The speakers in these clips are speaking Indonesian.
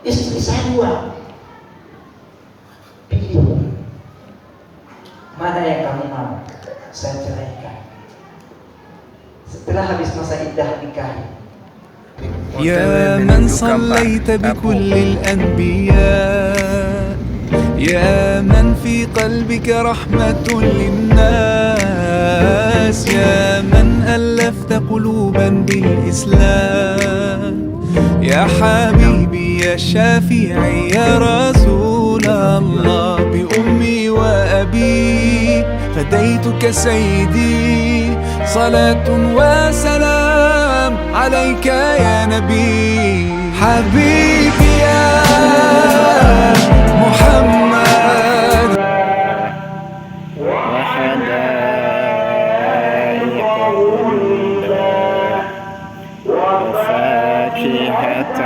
istri saya 2. Pilih mana yang kamu mau, saya ceraikan. Setelah habis masa iddah nikahi. يا من صليت بكل الأنبياء، يا من في قلبك رحمة للناس، يا من ألفت قلوبا بالإسلام، يا حبيبي يا شافعي يا رسول الله، بأمي وأبي فديتك سيدي، صلاة وسلام عليك يا نبي، حبيبي يا محمد. وحدائق غلبا وفاكهة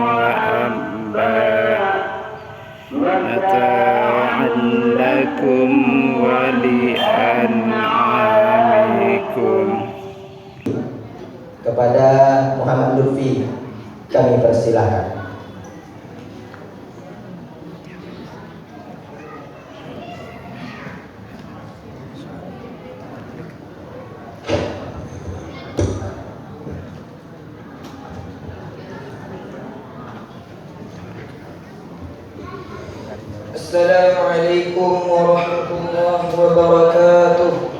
وأبا، متاعا لكم ولأنعامكم. Kepada Muhammad Lutfi kami persilahkan. Assalamualaikum warahmatullahi wabarakatuh.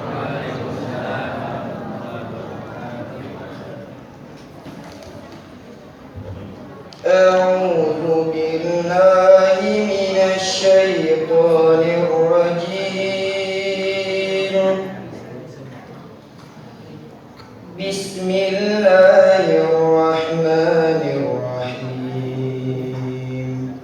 A'udzu billahi minasy syaithanir rajim. Bismillahirrahmanirrahim.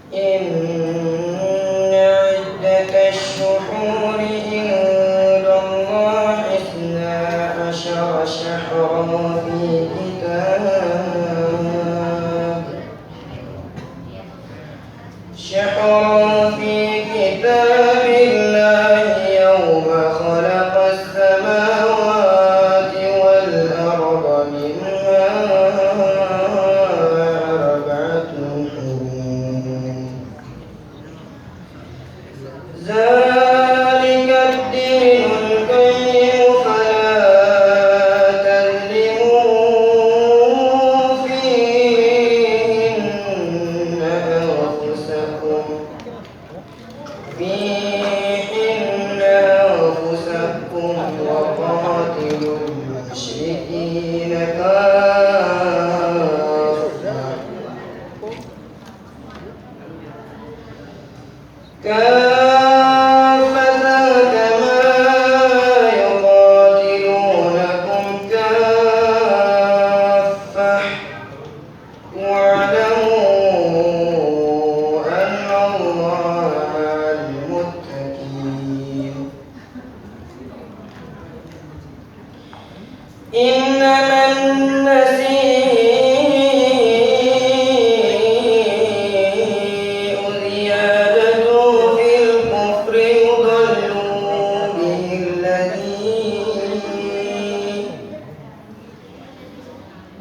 Inna 'iddatash shuhuri indallahi 12 syahran fi kitabillahi yawma khalaqas samawati wal arda minha arba'atun hurum. ذلك الدين القيم فلا تظلموا فيهن أنفسكم وقاتلوا المشركين كافة كما يقاتلونكم كافة واعلموا أن الله مع المتقين. إنما النسيء زيادة في الكفر يضل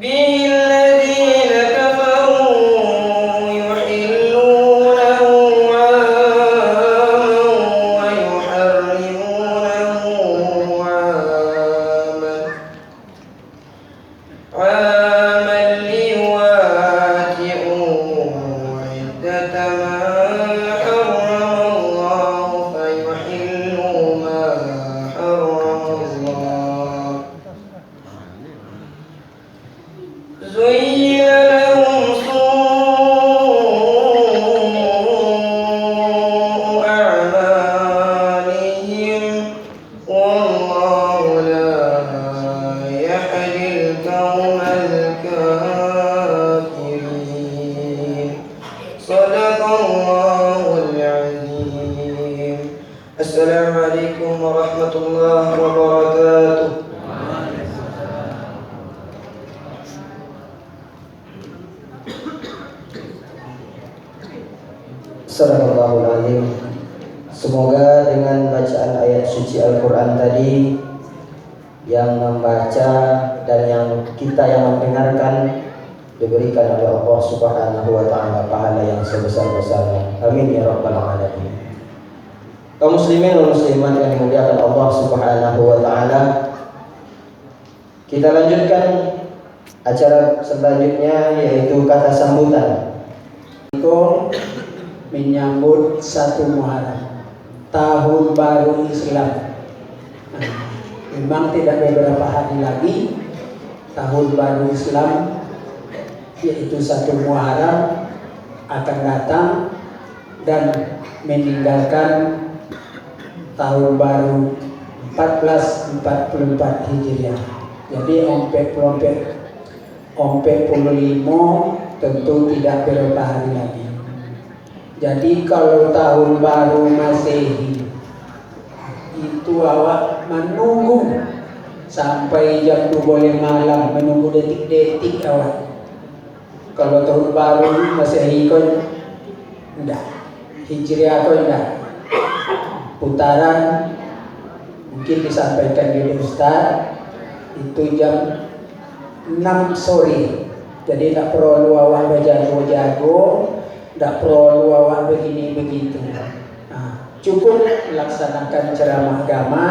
به الذين كفروا يحلونه عاما ويحرمونه عاما ليواتئوا عدة ما حرم الله فيحلوا ما حرم الله. زين لهم سوء أعمالهم والله لا يهدي القوم الكافرين. صدق الله العظيم. السلام عليكم ورحمة الله وبركاته. Sadaqallahul azim. Semoga dengan bacaan ayat suci Al-Quran tadi yang membaca dan kita yang mendengarkan diberikan oleh Allah Subhanahu wa taala pahala yang sebesar-besarnya. Amin ya rabbal alamin. Kaum muslimin dan muslimat yang dimuliakan Allah Subhanahu wa taala, kita lanjutkan acara selanjutnya, yaitu kata sambutan. Menyambut 1 Muharram, tahun baru Islam. Memang tidak beberapa hari lagi tahun baru Islam, yaitu 1 Muharram akan datang dan meninggalkan tahun baru 1444 Hijriah. Jadi ompek 45 tentu tidak beberapa hari lagi. Jadi kalau tahun baru Masehi itu awak menunggu sampai jam 12 malam, menunggu detik-detik awak. Kalau tahun baru Masehi kau enggak, Hijriah kau enggak, putaran mungkin disampaikan di Ustaz itu jam 6 sore. Jadi tidak perlu awak berjago-jago, tidak perlu awak begini begitu. Cukup melaksanakan ceramah agama.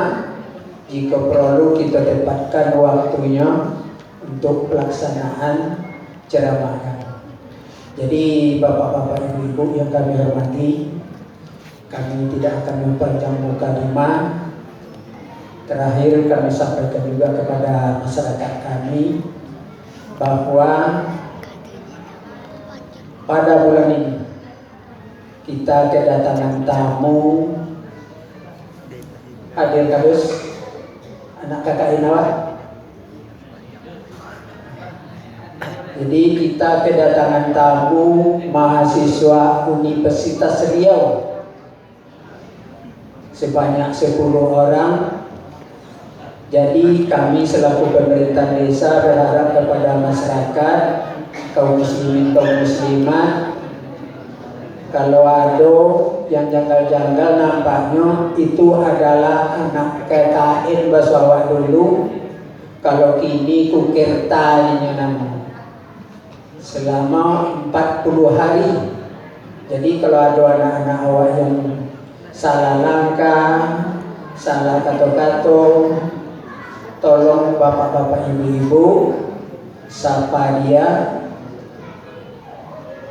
Jika perlu kita tepatkan waktunya untuk pelaksanaan ceramah agama. Jadi bapak-bapak, ibu-ibu yang kami hormati, kami tidak akan mempanjang mukadimah. Terakhir kami sampaikan juga kepada masyarakat kami bahwa pada bulan ini kita kedatangan tamu. Hadir kadus anak kakak Inawa. Jadi kita kedatangan tamu mahasiswa Universitas Riau sebanyak 10 orang. Jadi kami selaku pemerintah desa berharap kepada masyarakat, kaum muslimin, kaum muslimat, kalau ada yang janggal-janggal nampaknya itu adalah anak KKN Basawak dulu. Kalau kini Kukirtanya nama selama 40 hari. Jadi kalau ada anak-anak awak yang salah langkah, salah kato-kato, tolong bapak-bapak, ibu-ibu, sapa dia,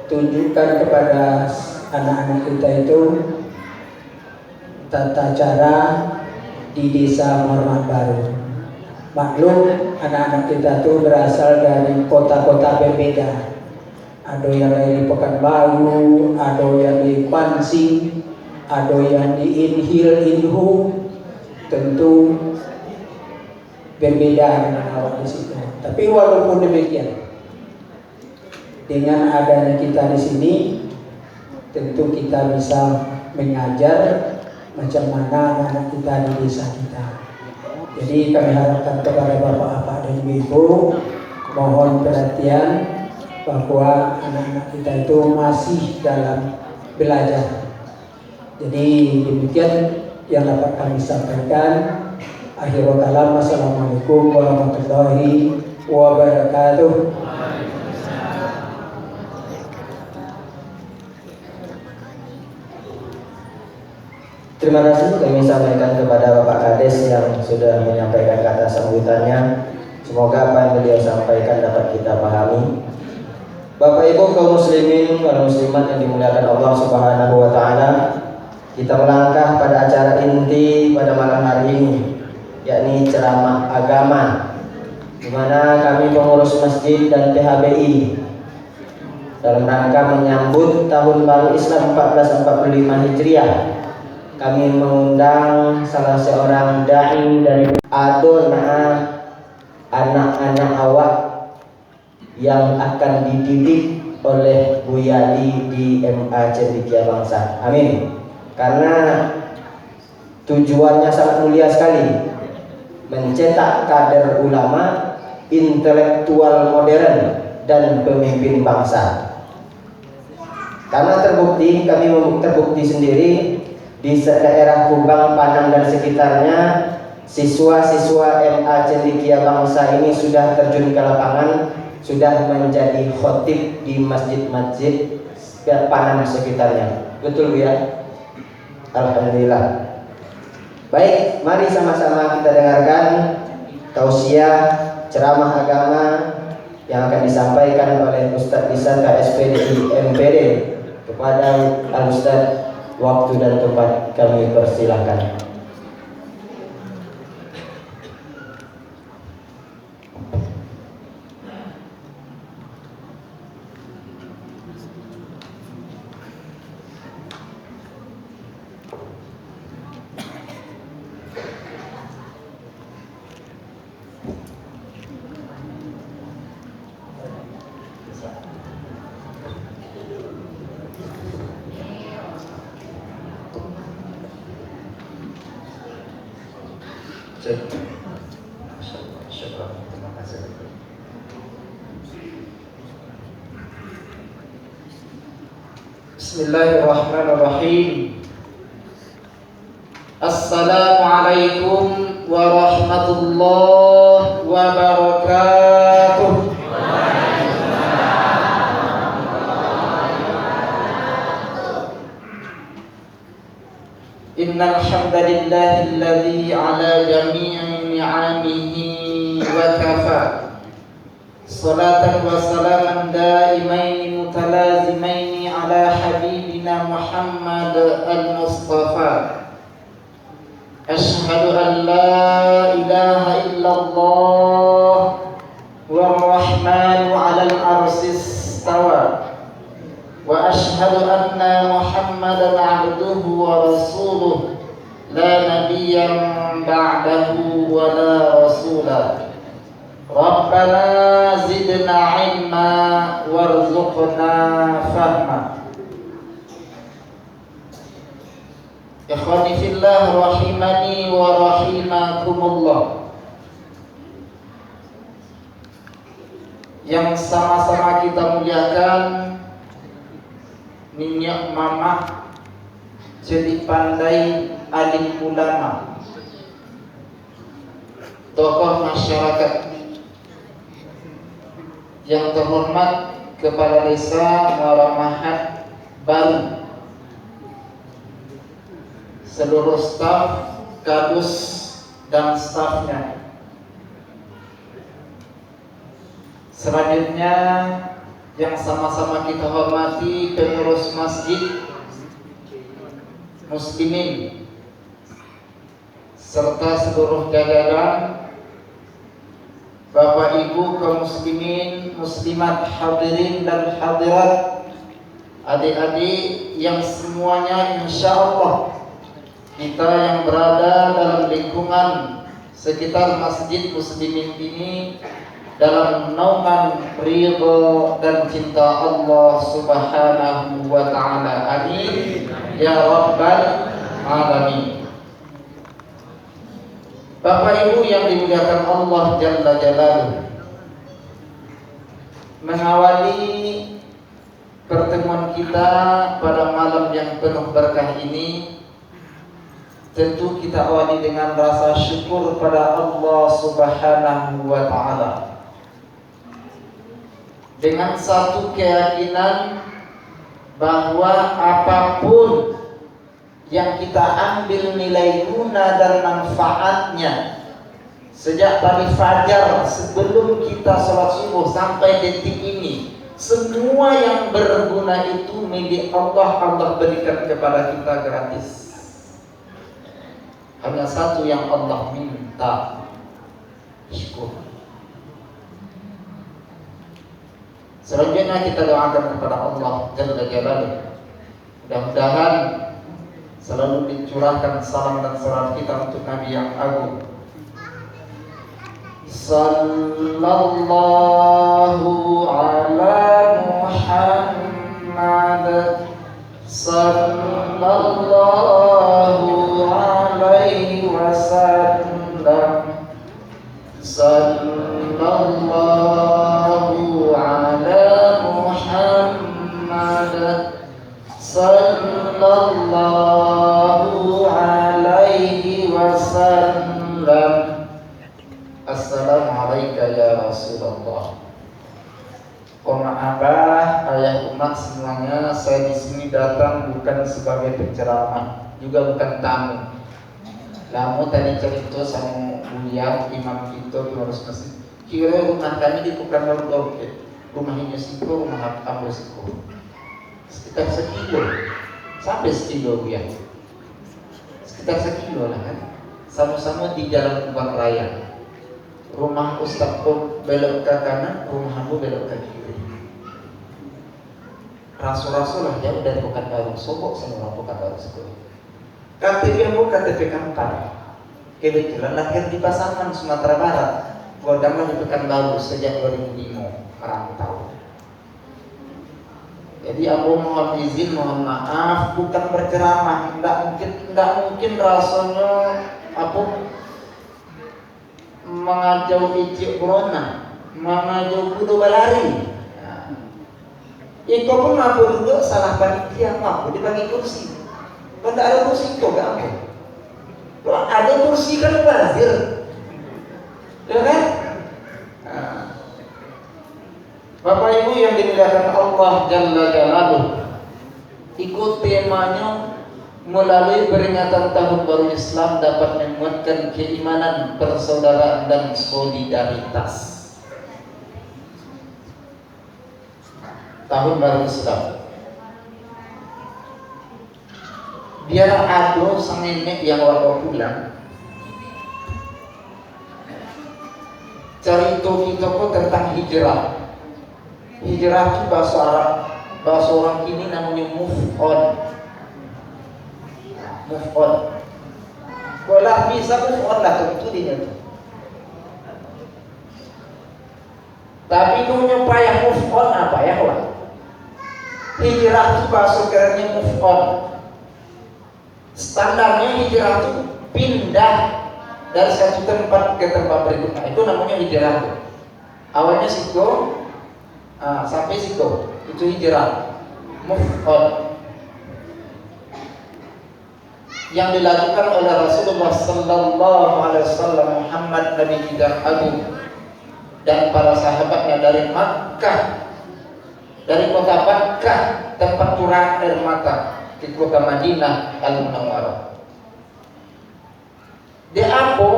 tunjukkan kepada anak-anak kita itu tata cara di desa Mormat Baru. Maklum anak-anak kita itu berasal dari kota-kota berbeda. Ada yang dari Pekanbaru, ada yang di Pansing, ada yang di Inhil, Inhu. Tentu berbeda dengan awak di situ. Tapi walaupun demikian, dengan adanya kita di sini, tentu kita bisa mengajar macam mana anak-anak kita di desa kita. Jadi kami harapkan kepada bapak-bapak dan ibu, mohon perhatian bahwa anak-anak kita itu masih dalam belajar. Jadi demikian yang dapat kami sampaikan. Akhirul kalam, wassalamualaikum warahmatullahi wabarakatuh. Terima kasih kami sampaikan kepada Bapak Kades yang sudah menyampaikan kata sambutannya. Semoga apa yang beliau sampaikan dapat kita pahami. Bapak Ibu kaum muslimin dan muslimat yang dimuliakan Allah Subhanahu wa taala, kita melangkah pada acara inti pada malam hari ini, yakni ceramah agama, di mana kami pengurus masjid dan PHBI dalam rangka menyambut tahun baru Islam 1445 Hijriah, kami mengundang salah seorang dai dari anak-anak awak yang akan dididik oleh Bu Yadi di MA Cendekia Bangsa. Amin. Karena tujuannya sangat mulia sekali, mencetak kader ulama, intelektual modern dan pemimpin bangsa. Karena kami terbukti sendiri di daerah Kubang, Padang dan sekitarnya siswa-siswa MA Cendekia Bangsa ini sudah terjun ke lapangan, sudah menjadi khotib di masjid-masjid Panan sekitarnya. Betul Bu ya? Alhamdulillah. Baik, mari sama-sama kita dengarkan tausiah ceramah agama yang akan disampaikan oleh Ustadz Disanta SPDI MPD. Kepada Al-Ustadz, waktu dan tempat kami persilahkan. Bismillahirrahmanirrahim. Assalamualaikum warahmatullahi wabarakatuh. Innal hamdalillahilladzi ala jami'i ni'amihi wa kafa. Salatan wa salaman daimaini mutalazimaini ala habibina Muhammad al-Mustafa. Ashhadu an la ilaha illallah war-rahmanu 'alal arsy istawa. Wa ashhadu anna Muhammadan 'abduhu wa rasuluh la nabiyyan ba'dahu wa la rasula. Rabbana zidna ilma warzuqna fahma. Ikhwani fillah rahimani wa rahimakumullah. Yang sama-sama kita muliakan, minyak mamah jadi pandai alim ulama, tokoh masyarakat yang terhormat, Kepala Desa Muara Mahat Baru, seluruh staf, kadus dan stafnya. Selanjutnya yang sama-sama kita hormati pengurus masjid muslimin serta seluruh jajaran, Bapak Ibu kaum muslimin, muslimat, hadirin dan hadirat, adik-adik yang semuanya insyaallah kita yang berada dalam lingkungan sekitar masjid muslimin ini dalam naungan ridha dan cinta Allah Subhanahu wa taala. Amin ya rabbal alamin. Bapak Ibu yang dimuliakan Allah Jalla Jalaluhu, mengawali pertemuan kita pada malam yang penuh berkah ini, tentu kita awali dengan rasa syukur pada Allah Subhanahu wa taala. Dengan satu keyakinan bahwa apapun yang kita ambil nilai guna dan manfaatnya sejak tadi fajar sebelum kita sholat subuh sampai detik ini, semua yang berguna itu milik Allah. Allah berikan kepada kita gratis. Hanya satu yang Allah minta, syukur. Selanjutnya kita doakan kepada Allah Jalla Jalaluhu, mudah-mudahan selalu dicurahkan salam dan salawat kita untuk Nabi yang agung. Sallallahu ala Muhammad, sallallahu alaihi wasallam, sallallahu ala Muhammad, sallallahu alaihi wasallam. Assalamualaikum ya Rasulullah. Abah, ayah umat semuanya, saya di sini datang bukan sebagai penceramah, juga bukan tamu. Kamu tadi cerita sama Buya, imam kita di harus masjid. Kira rumah kami di Pekanbaru, rumahnya Siko, rumah Ambo Siko. Sekitar sekilo, sampai sekilo Buya. Sekitar sekilo lah kan. Sama-sama di Jalan Kubang Raya. Rumah Ustaz Pun belok ke kanan, rumah Ambo belok ke kiri. Rasul-rasul lah jauh dari Pekanbaru, sobok sama orang Pekanbaru sekolah. KTP Ambo KTP Kampar. Kebetulan lahir di Pasaman, Sumatera Barat. Godanglah di Pekanbaru sejak 2005 merantau. Jadi Ambo mohon izin, mohon maaf, bukan berceramah. Tidak mungkin rasanya apa mengajau icik corona, mengajau kudu balari. Iko pun mampu duduk salah panitia, mampu dibagi kursi. Kalau tidak ada kursi, kok gak mampu. Kalau ada kursi kan bazir, ya kan? Bapak Ibu yang dimuliakan Allah Jalla Jalaluh, ikut temanya melalui peringatan Tahun Baru Islam dapat menguatkan keimanan, persaudaraan dan solidaritas. Tahun Baru Islam. Biar ada sang nenek yang waktu pulang cerita kita kok tentang hijrah. Hijrah itu bahasa Arab, bahasa orang kini namanya move on. Move on. Kalau bisa move on lah tentu dia tu. Tapi punya payah move on apa ya lah? Hijrah itu bahasa kerennya move on. Standarnya hijrah itu pindah dari satu tempat ke tempat berikutnya. Itu namanya hijrah. Awalnya Siko, sampai Siko, itu hijrah, move on. Yang dilakukan oleh Rasulullah Sallallahu Alaihi Wasallam, Muhammad Nabi kita Agung dan para sahabatnya dari Makkah, dari kota Makkah tempat curah air mata di kota Madinah Al-Munawwarah. Di apa?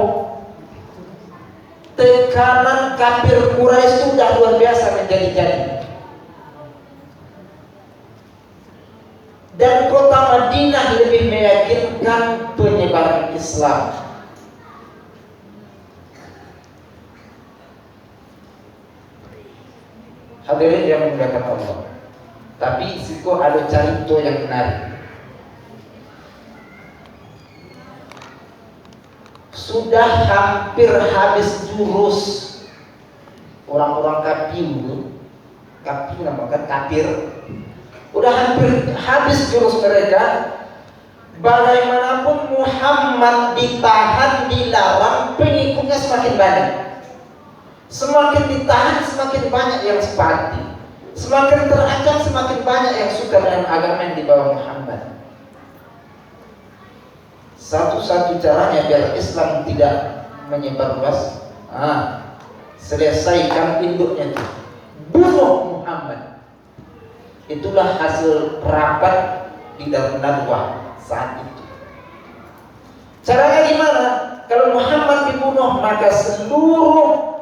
Tekanan kafir Quraisy sudah luar biasa menjadi-jadi. Dan kota Madinah lebih meyakinkan penyebaran Islam. Hadirin yang dimuliakan Allah. Tapi siko ada cerita yang menarik. Sudah hampir habis jurus orang-orang kafir namakan kafir. Udah hampir habis jurus mereka. Bagaimanapun Muhammad ditahan, dilarang, pengikutnya semakin banyak. Semakin ditahan, semakin banyak yang sepati. Semakin terancam, semakin banyak yang suka dengan agama yang dibawa Muhammad. Satu-satu caranya biar Islam tidak menyebar luas, selesaikan induknya itu, bunuh Muhammad. Itulah hasil rapat di Darun Nadwah saat itu. Caranya gimana? Kalau Muhammad dibunuh, maka seluruh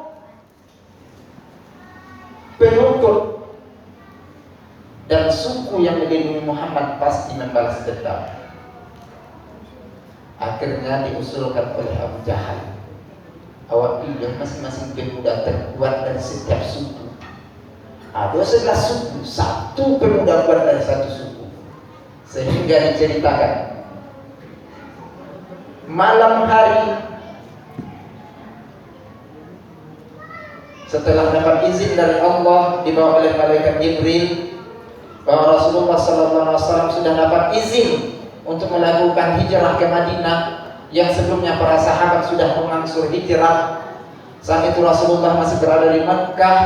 pengikut dan suku yang melindungi Muhammad pasti membalas dendam. Akhirnya diusulkan oleh Abu Jahal, awak pilih masing-masing pemuda terkuat dari setiap suku. Ada 11 suku, satu pemuda kuat dari satu suku. Sehingga diceritakan malam hari setelah dapat izin dari Allah dibawa oleh malaikat Jibril bahwa Rasulullah SAW sudah dapat izin untuk melakukan hijrah ke Madinah yang sebelumnya para sahabat sudah mengangsur hijrah. Saat itu Rasulullah masih berada di Makkah,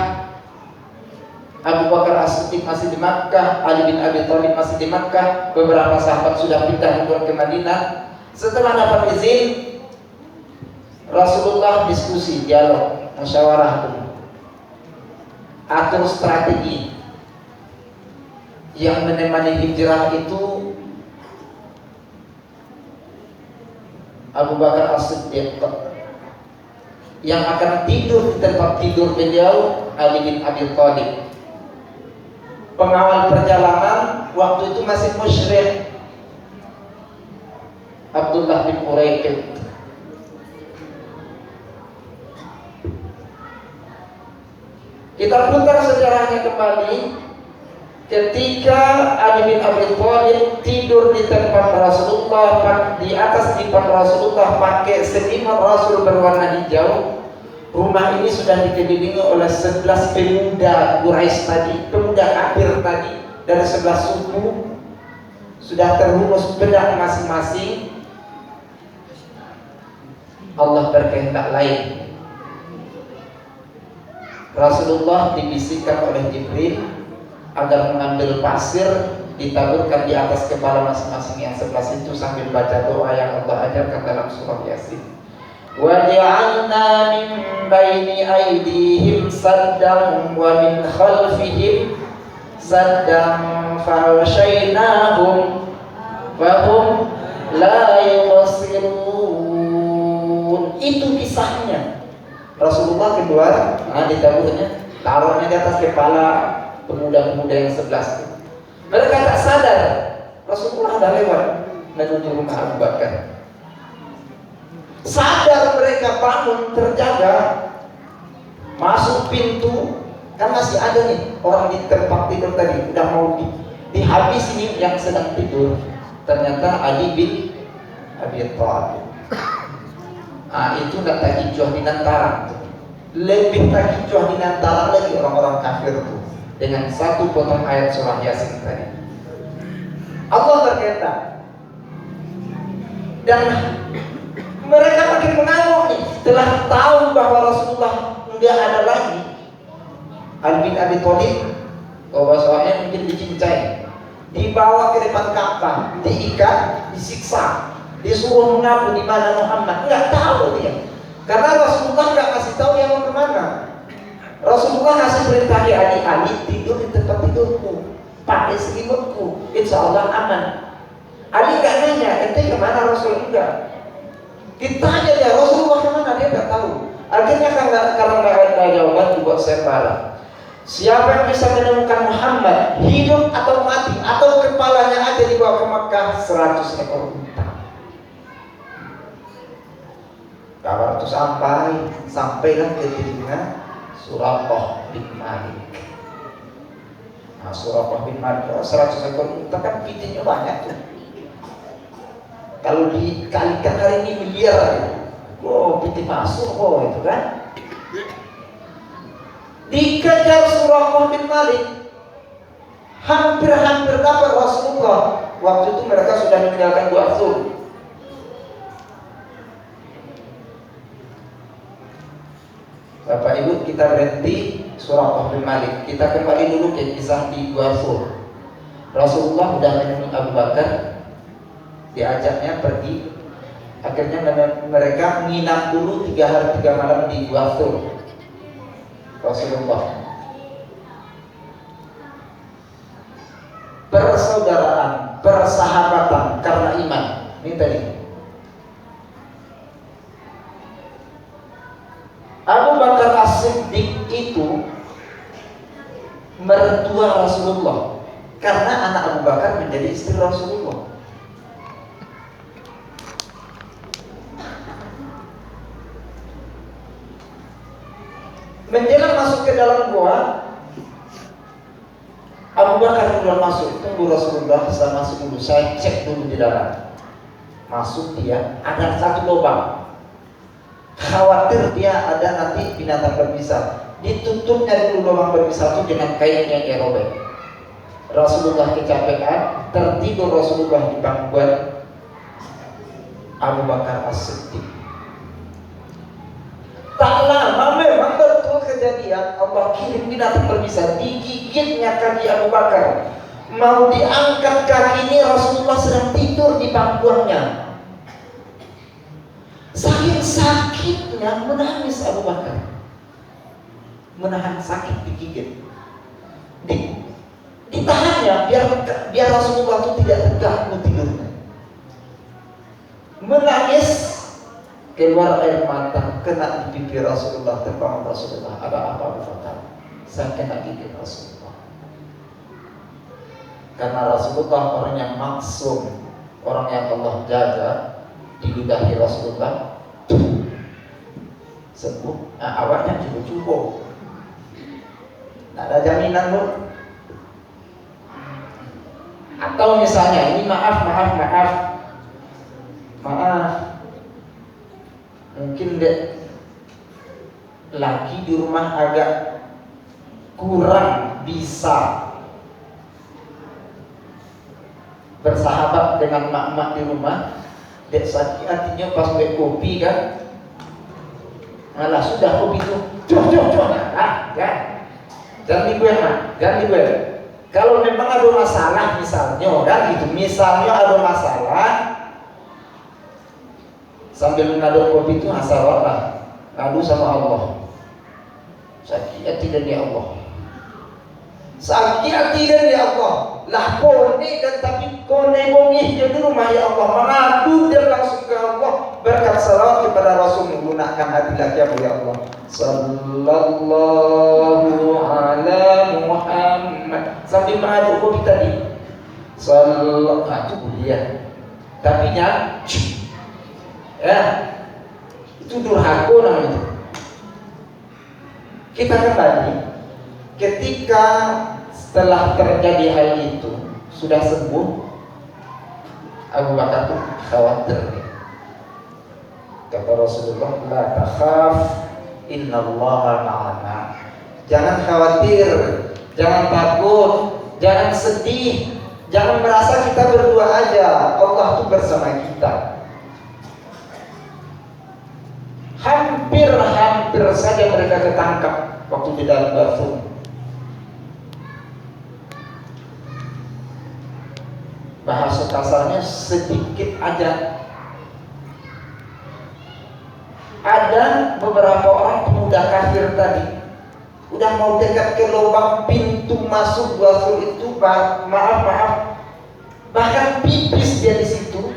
Abu Bakar As-Siddiq masih di Makkah, Ali bin Abi Thalib masih di Makkah, beberapa sahabat sudah pindah ke Madinah. Setelah dapat izin, Rasulullah diskusi, dialog, musyawarah dulu, atur strategi. Yang menemani hijrah itu Abu Bakar As-Siddiq. Yang akan tidur di tempat tidur beliau Ali bin Abi Thalib. Pengawal perjalanan waktu itu masih musyrik, Abdullah bin Uraiqid. Kita putar sejarahnya kembali. Ketika Ali bin Abi Thalib tidur di tempat Rasulullah, di atas dipan Rasulullah pakai selimut Rasul berwarna hijau, rumah ini sudah dikelilingi oleh 11 pemuda Quraisy tadi, pemuda kafir tadi dari 11 suku, sudah terhunus pedang masing-masing. Allah berkehendak lain. Rasulullah dibisikkan oleh Jibril agar mengambil pasir, ditaburkan di atas kepala masing-masing yang 11 itu sambil baca doa yang Allah ajarkan dalam surah Yasin. Wa ja'alna min baini aydihim saddan wa min khalfihim saddan fahsyaynahum fahum la yubsirun. Itu kisahnya. Rasulullah keluar, ditaburnya, taruhnya di atas kepala pemuda-pemuda yang 11. Mereka tak sadar Rasulullah sudah lewat menuju rumah Abu Bakar. Sadar mereka, bangun, terjaga, masuk pintu, kan masih ada nih orang di tempat tidur tadi, udah mau dihabis ini yang sedang tidur. Ternyata Ali bin Abi Thalib. Itu tak takijuah di Nantarang. Lebih takijuah di Nantarang lagi orang-orang kafir itu, dengan satu potong ayat surah Yasin tadi. Allah berkata, dan mereka makin mengamuk nih, setelah tahu bahwa Rasulullah enggak ada lagi. Ali bin Abi Thalib, soalnya mungkin dicincai, dibawa ke depan Ka'bah, diikat, disiksa, disuruh mengaku di mana Muhammad. Enggak tahu dia, karena Rasulullah enggak kasih tahu yang mau kemana. Rasulullah ngasih perintah ke Ali tidur di tempat tidurku, pakai selimutku, insya Allah aman. Ali nggak nanya, ente kemana? Rasul enggak. Ditanya dia, Rasulullah kemana? Dia nggak tahu. Akhirnya kalau nggak ada jawaban, dibuat sembala. Siapa yang bisa menemukan Muhammad hidup atau mati, atau kepalanya aja dibawa ke Makkah, 100 ekor unta. Kabar itu sampailah ke telinga Suraqah bin Malik. Suraqah bin Malik 100 ekor unta kan pitingnya banyak tuh. Kalau dikalikan hari ini miliar, piting masuk, itu kan. Dikejar Suraqah bin Malik, hampir dapat Rasulullah. Waktu itu mereka sudah meninggalkan Gua Thur. Bapak Ibu, kita berhenti Suraqah bin Malik. Kita kembali dulu ke kisah di Gua Thur. Rasulullah sudah menemui Abu Bakar, diajaknya pergi. Akhirnya mereka menginap dulu 3 hari 3 malam di Gua Thur. Rasulullah, persaudaraan, persahabatan karena iman. Ini tadi Abu Bakar As-Siddiq itu mertua Rasulullah, karena anak Abu Bakar menjadi istri Rasulullah. Menjelang masuk ke dalam gua, Abu Bakar belum masuk. Tunggu Rasulullah, saya masuk dulu, saya cek dulu di dalam. Masuk dia, ada satu lubang. Khawatir dia ada nanti binatang berbisa. Ditutupnya dulu lubang berbisa itu dengan kain yang dia robek. Rasulullah kecapean, tertidur Rasulullah di pangkuan Abu Bakar As-Siddiq. Tak lama memang betul kejadian, Allah kirim binatang berbisa, digigitnya kaki Abu Bakar. Mau diangkat kaki ini, Rasulullah sedang tidur di pangkuannya. saking sakitnya menangis Abu Bakar, menahan sakit digigit, ditahannya biar Rasulullah itu tidak terganggu tidurnya. Menangis, keluar air mata, kena di pipi Rasulullah, terbangun Rasulullah. Ada apa Abu Bakar? Saya kena gigit Rasulullah. Karena Rasulullah orang yang maksum, orang yang Allah jaga, diludahi Rasulullah sembuh. Nah, awalnya cukup. Tidak ada jaminan loh. Atau misalnya ini maaf, mungkin laki di rumah agak kurang bisa bersahabat dengan mak-mak di rumah. Dek sakit hatinya pas buat kopi kan, malah sudah kopi itu cuh kan, jangan dibuat. Kalau memang ada masalah misalnya kan gitu, misalnya ada masalah sambil ngaduk kopi itu asal lah, ngadu sama Allah. Sakit hati dari Allah, sakit hati dari Allah. Lah kone dan tapi kone bongih di rumah ya Allah, mengadu dia langsung ke Allah berkat salawat kepada Rasul, menggunakan hati laki ya Allah. Sallallahu ala Muhammad sambil mengadu kopi tadi. Sallallahu itu kuliah. Tapi ya itu durhaka namanya. Kita kembali ketika setelah terjadi hal itu sudah sembuh, Abu Bakar pun khawatir. Kata Rasulullah, la takhaf, innallaha ma'ana. Jangan khawatir, jangan takut, jangan sedih, jangan merasa kita berdua aja. Allah itu bersama kita. Hampir saja mereka ketangkap waktu di dalam bathroom. Bahasa kasarnya sedikit aja. Ada beberapa orang pemuda kafir tadi udah mau dekat ke lubang pintu masuk bathroom itu, maaf, bahkan pipis dia di situ,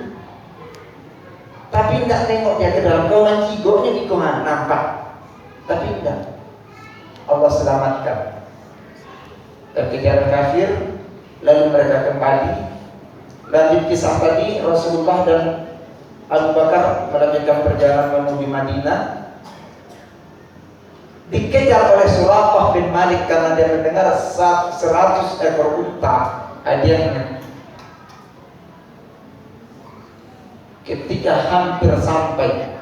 tapi enggak nengok dia ke dalam. Kawan cigoknya di kawan nampak, tapi enggak. Allah selamatkan. Dan kejar kafir, lalu mereka kembali. Lanjut kisah tadi, Rasulullah dan Abu Bakar melanjutkan perjalanan menuju Madinah. Dikejar oleh Suraqah bin Malik karena dia mendengar 100 ekor unta hadiahnya. Ketika hampir sampai,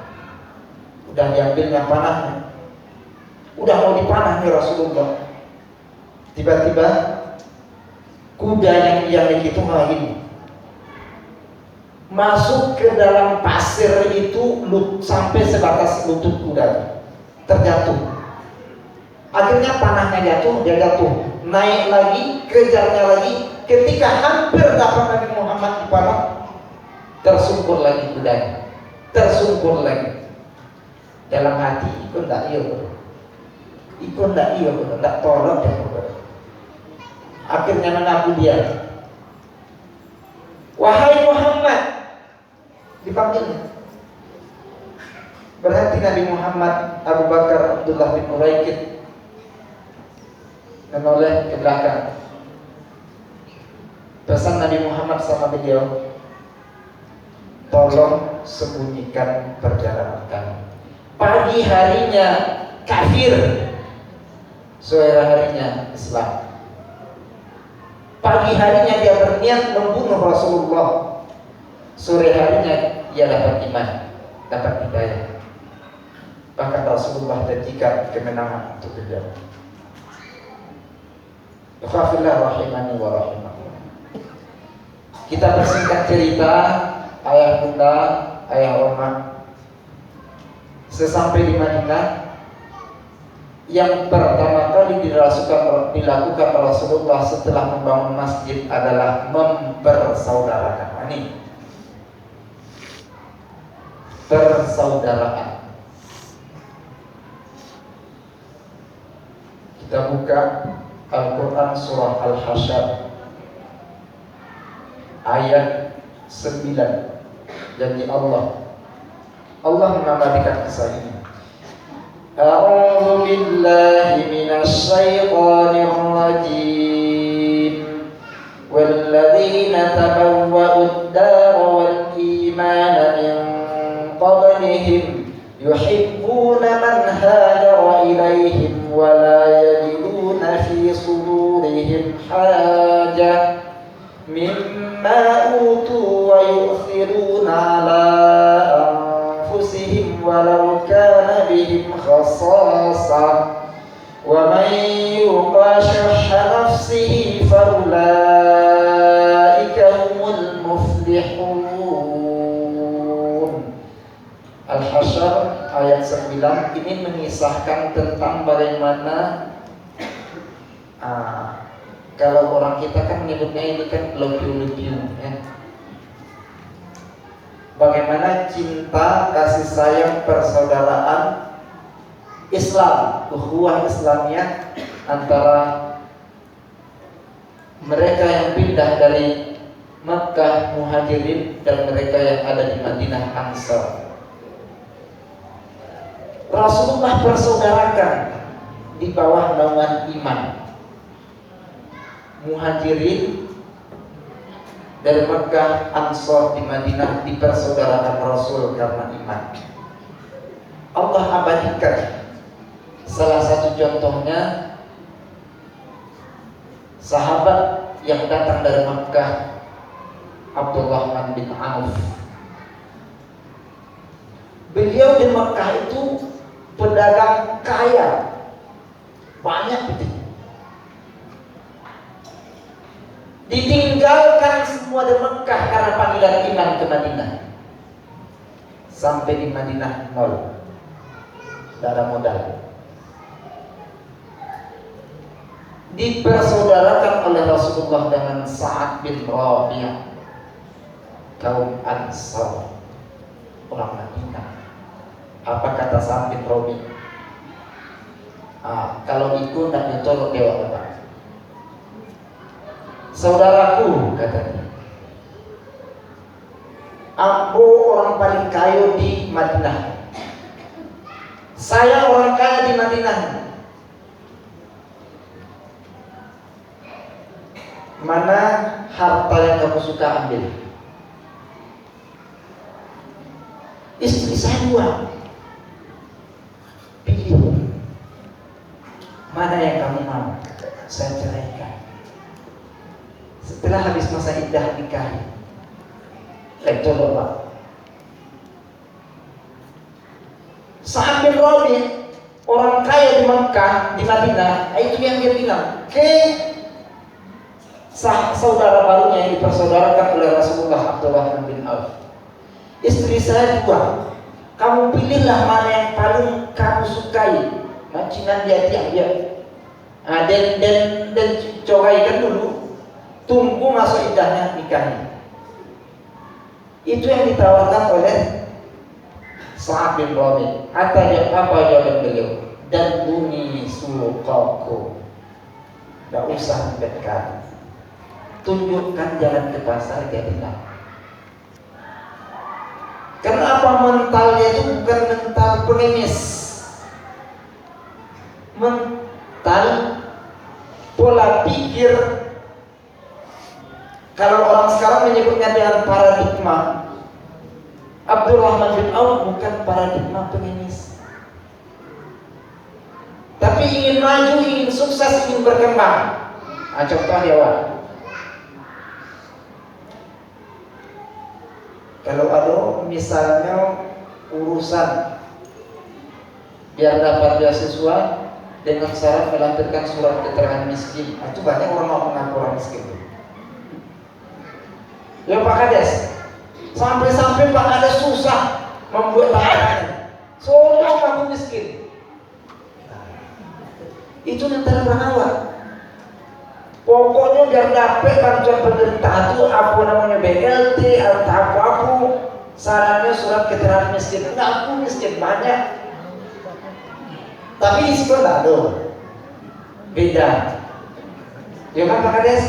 udah diambilnya panahnya, udah mau dipanah nih Rasulullah, tiba-tiba kuda yang dia naik itu ini masuk ke dalam pasir itu sampai sebatas lutut kuda, terjatuh. Akhirnya panahnya jatuh, dia jatuh, naik lagi, kejarnya lagi. Ketika hampir dapat Nabi Muhammad dipanah, tersungkur lagi kudanya, tersungkur lagi. Dalam hati, ikut tak iya, tak tolong dia. Akhirnya mengaku dia, wahai Muhammad, dipanggilnya. Berhenti Nabi Muhammad, Abu Bakar, Abdullah bin Uraikid menoleh ke belakang. Pesan Nabi Muhammad sama beliau, tolong sembunyikan perjalanan kami. Pagi harinya kafir, sore harinya Islam. Pagi harinya dia berniat membunuh Rasulullah, sore harinya ia dapat iman, dapat hidayah. Bahkan Rasulullah janjikan kemenangan untuk beliau. Khafillah rahimani wa rahimakumullah. Kita bersingkat cerita, ayah bunda, ayah oma, sesampai di Madinah, yang pertama kali dilakukan Rasulullah setelah membangun masjid adalah mempersaudarakan. Ini persaudaraan. Kita buka Al-Quran surah Al-Hasyr ayat 9. Janji Allah mengabadikan kisah ini. A'udzu billahi minasy syaithanir rajim. Walladzina tabawwa'ud dara wal imana min qablihim yuhibbuna man hajara ilaihim wa la yajiduna fi sudurihim hajah mimma utu wa yu'thiruna ala anfusihim walau kana bihim khasasah wa man yuqa syuhha nafsihi fa ulaika humul muflihun. Al-Hasyr ayat 9 ini mengisahkan tentang bagaimana kalau orang kita kan menyebutnya ini kan lepiu-lepiu ya. Bagaimana cinta, kasih sayang, persaudaraan Islam, ukhuwah Islamiyah antara mereka yang pindah dari Makkah Muhajirin dan mereka yang ada di Madinah Ansar. Rasulullah persaudarakan di bawah naungan iman. Muhajirin dari Makkah, Ansar di Madinah dipersaudarakan Rasul karena iman. Allah abadikan. Salah satu contohnya sahabat yang datang dari Makkah, Abdurrahman bin Auf. Beliau di Makkah itu pedagang kaya, banyak itu. Ditinggalkan semua di Mekah karena panggilan iman ke Madinah. Sampai di Madinah nol, tidak ada modal. Dipersaudarakan oleh Rasulullah dengan Sa'ad bin Rabi', kaum Ansar, orang Madinah. Apa kata Sa'ad bin Rabi'? Kalau ikut nak ditolak dewa Bapak. Saudaraku, katanya, aku orang paling kaya di Madinah. Saya orang kaya di Madinah. Mana harta yang kamu suka ambil? Istri saya 2. Pilih. Mana yang kamu mau? Saya ceraikan. Setelah habis masa iddah nikahi, coba Pak. Sa'ad bin Rabi', orang kaya di Makkah, di Madinah, itu yang dia bilang ke saudara barunya yang dipersaudarakan oleh Rasulullah, Abdurrahman bin Auf. Istri saya 2. Kamu pilihlah mana yang paling kamu sukai. Macinan dia dia. Dan coraikan dulu. Tunggu masuk iddahnya nikahnya. Itu yang ditawarkan oleh Sa'ad bin Rabi'. Apa jawaban beliau? Dan bumi suqaku. Tidak usah dekat. Tunjukkan jalan ke pasar dia bilang. Kenapa mentalnya itu bukan mental pengemis, mental pola pikir. Kalau orang sekarang menyebutnya dengan paradigma, Abdurrahman bin Auf bukan paradigma pengemis, tapi ingin maju, ingin sukses, ingin berkembang. Contoh dia, Wak. Kalau ada misalnya urusan biar dapat beasiswa dengan syarat melampirkan surat keterangan miskin, itu banyak orang mau mengaku orang miskin. Ya Pak Kades, sampai-sampai Pak Kades susah membuat tahanan, semua kamu miskin. Itu antara berawal. Pokoknya biar dapat bantuan pemerintah itu apa namanya BLT atau apa Syaratnya surat keterangan miskin. Enggak, aku miskin banyak. Tapi di situ enggak ada. Beda. Ya kan Pak Kades?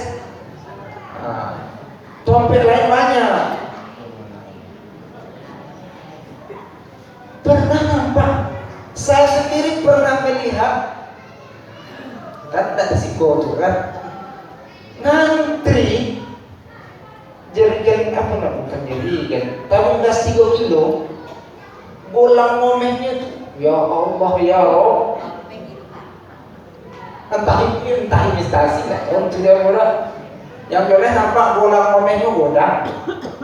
Dompet lain banyak. Pernah nampak? Saya sendiri pernah melihat. Kan ada siko tuh kan, ngantri jerigen apa nggak, bukan jerigen, tabung gas 3 kilo, bolang momennya tuh, ya Allah ya Rob, entah investasi nggak, orang sudah murah, yang boleh nampak bolang momennya godang,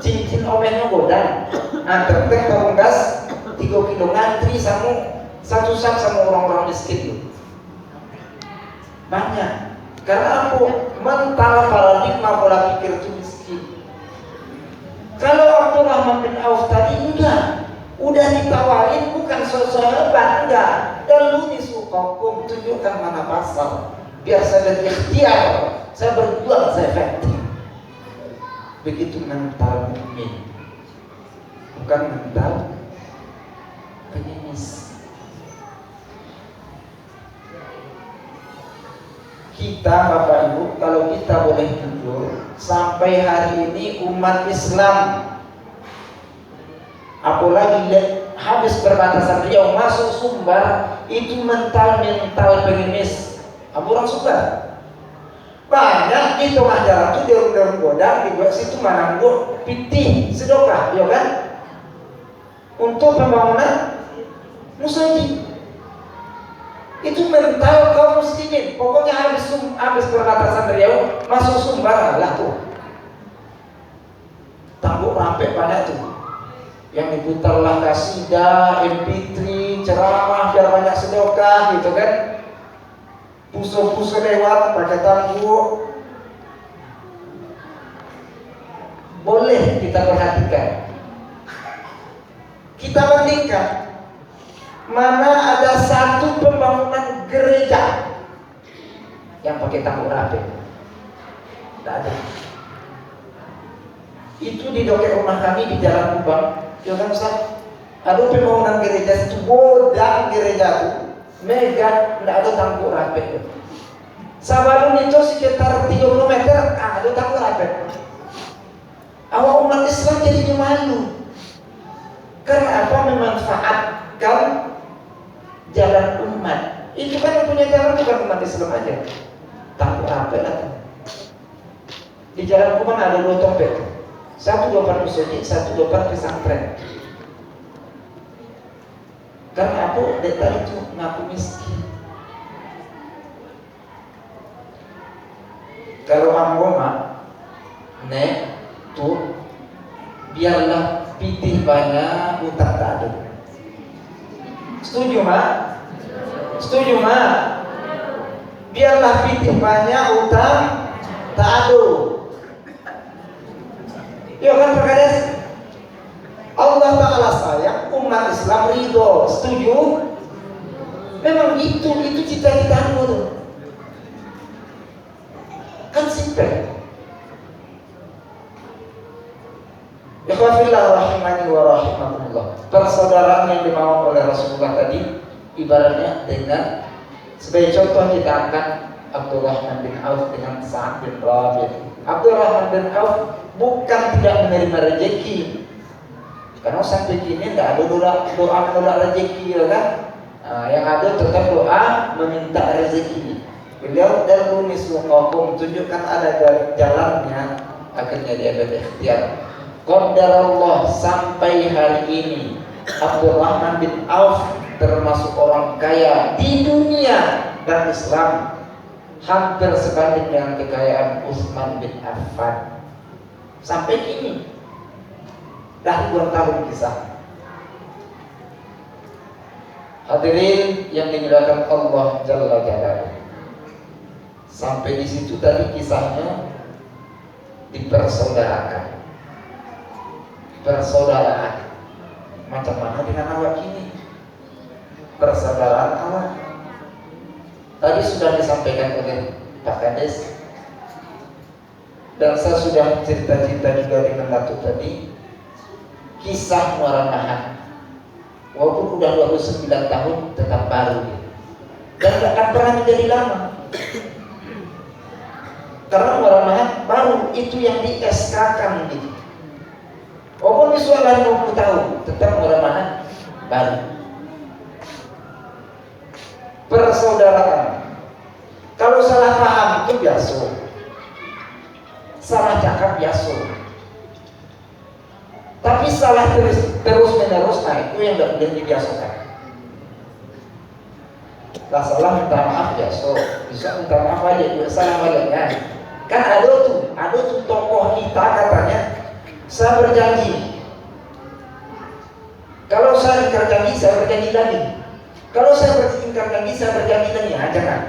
cincin momennya godang, antar tabung gas 3 kilo ngantri sama satu sak sama orang-orang miskin tuh. Banyak, karena aku mental paradigma pola pikir itu miskin. Kalau Abdurrahman bin Auf tadi udah ditawarin, bukan sosok hebat, enggak. Dan lu disukakum, tunjukkan mana pasal, biar saya berikhtiar, saya berjuang, saya efektif. Begitu mental mukmin, bukan mental pengemis. Kita Bapak Ibu, kalau kita boleh jujur, sampai hari ini umat Islam, apalagi habis perbatasan Riau masuk Sumbar, itu mental pengemis. Apa orang Sumbar? Banyak di tengah jalan itu daun-daun godang, di situ Mananggo, Pitih, Sedokah, ya kan? Untuk pembangunan musajid. Itu mental kaum muslimin. Pokoknya habis perbatasan Riau masuk Sumbar lah tuh. Tangguk rampek banyak tuh. Yang diputarlah kasidah, MP3, ceramah biar banyak sedekah gitu kan. Puso-puso lewat pakai tangguk. Boleh kita perhatikan. Kita bandingkan. Mana ada satu pembangunan gereja yang pakai tanggul rapi? Tidak ada. Itu di doket rumah kami di Jalan Kubang, ya kan Ustaz? Ada pembangunan gereja itu, godang gereja itu, mega, tidak ada tanggul rapi. Sabalun itu sekitar 30 meter, ada tanggul rapi. Awak umat Islam jadi malu. Karena apa? Memanfaatkan jalan umat. Itu kan yang punya jalan bukan umat Islam aja. Tanggul rapi lah. Di Jalan Kubang ada 2 dompet. Satu dompet musajid, satu dompet pesantren. Karena apa? Deta itu ngaku miskin. Kalau anggoma, nek tuh biarlah pitih banyak, utang tak ada. Setuju Mak? Setuju Mak? Biarlah pitih banyak, utang tak ada. Ya kan Pak Kades? Allah Ta'ala sayang, umat Islam ridho. Setuju? Memang itu cita-citamu tuh. Kan simpel. Ikhwafillah rahimani wa rahimakumullah. Persaudaraan yang dimau oleh Rasulullah tadi ibaratnya dengan sebagai contoh kita akan Abdurrahman bin Auf dengan Sa'ad bin Rabi'. Abdurrahman bin Auf bukan tidak menerima rezeki, karena sampai kini tidak ada doa menolak rezeki, ya kan? Yang ada tetap doa meminta rezeki. Beliau dan misluqakum, tunjukkan ada jalannya, akhirnya dia berikhtiar. Qadarullah, sampai hari ini Abdurrahman bin Auf termasuk orang kaya di dunia dan Islam, hampir sebanding dengan kekayaan Utsman bin Affan. Sampai kini dah ribuan tahun kisah. Hadirin yang dimuliakan Allah Jalla Jalaluhu. Sampai di situ tadi kisahnya dipersaudarakan. Persaudaraan macam mana dengan awak ini? Persaudaraan awak tadi sudah disampaikan oleh Pak Kades, dan saya sudah cerita-cerita juga dengan Datuk tadi. kisah Muaramahan. Walaupun udah 29 tahun tetap baru gitu. Dan gak akan pernah menjadi lama. Karena Muaramahan baru itu yang di SK-kan gitu. Walaupun visualnya 20 tahun tetap Muaramahan baru. Persaudaraan. Kalau salah paham itu biasa. Salah cakap biasa. Tapi salah terus menerus, nah itu yang tidak boleh dibiasakan. Lah salah minta maaf biasa, bisa minta maaf aja, juga salah wajahnya. Kan ada tuh tokoh kita katanya, saya berjanji. Kalau saya ingkar janji, saya berjanji lagi. Kalau saya ingkar janji, saya berjanji lagi. Nah, jangan.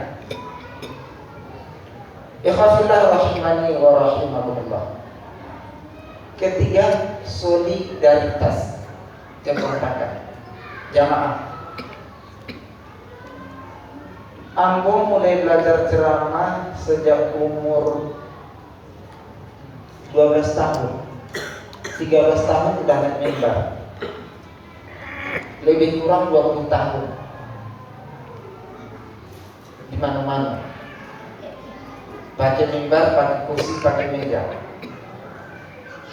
Ikhwafillah rahimani wa rahimakumullah. Ketiga, solidaritas, kekompakan jamaah. Ambo mulai belajar ceramah sejak umur 12 tahun. 13 tahun udah naik mimbar. Lebih kurang 20 tahun. Di mana-mana. Pakai mimbar, pakai kursi, pakai meja.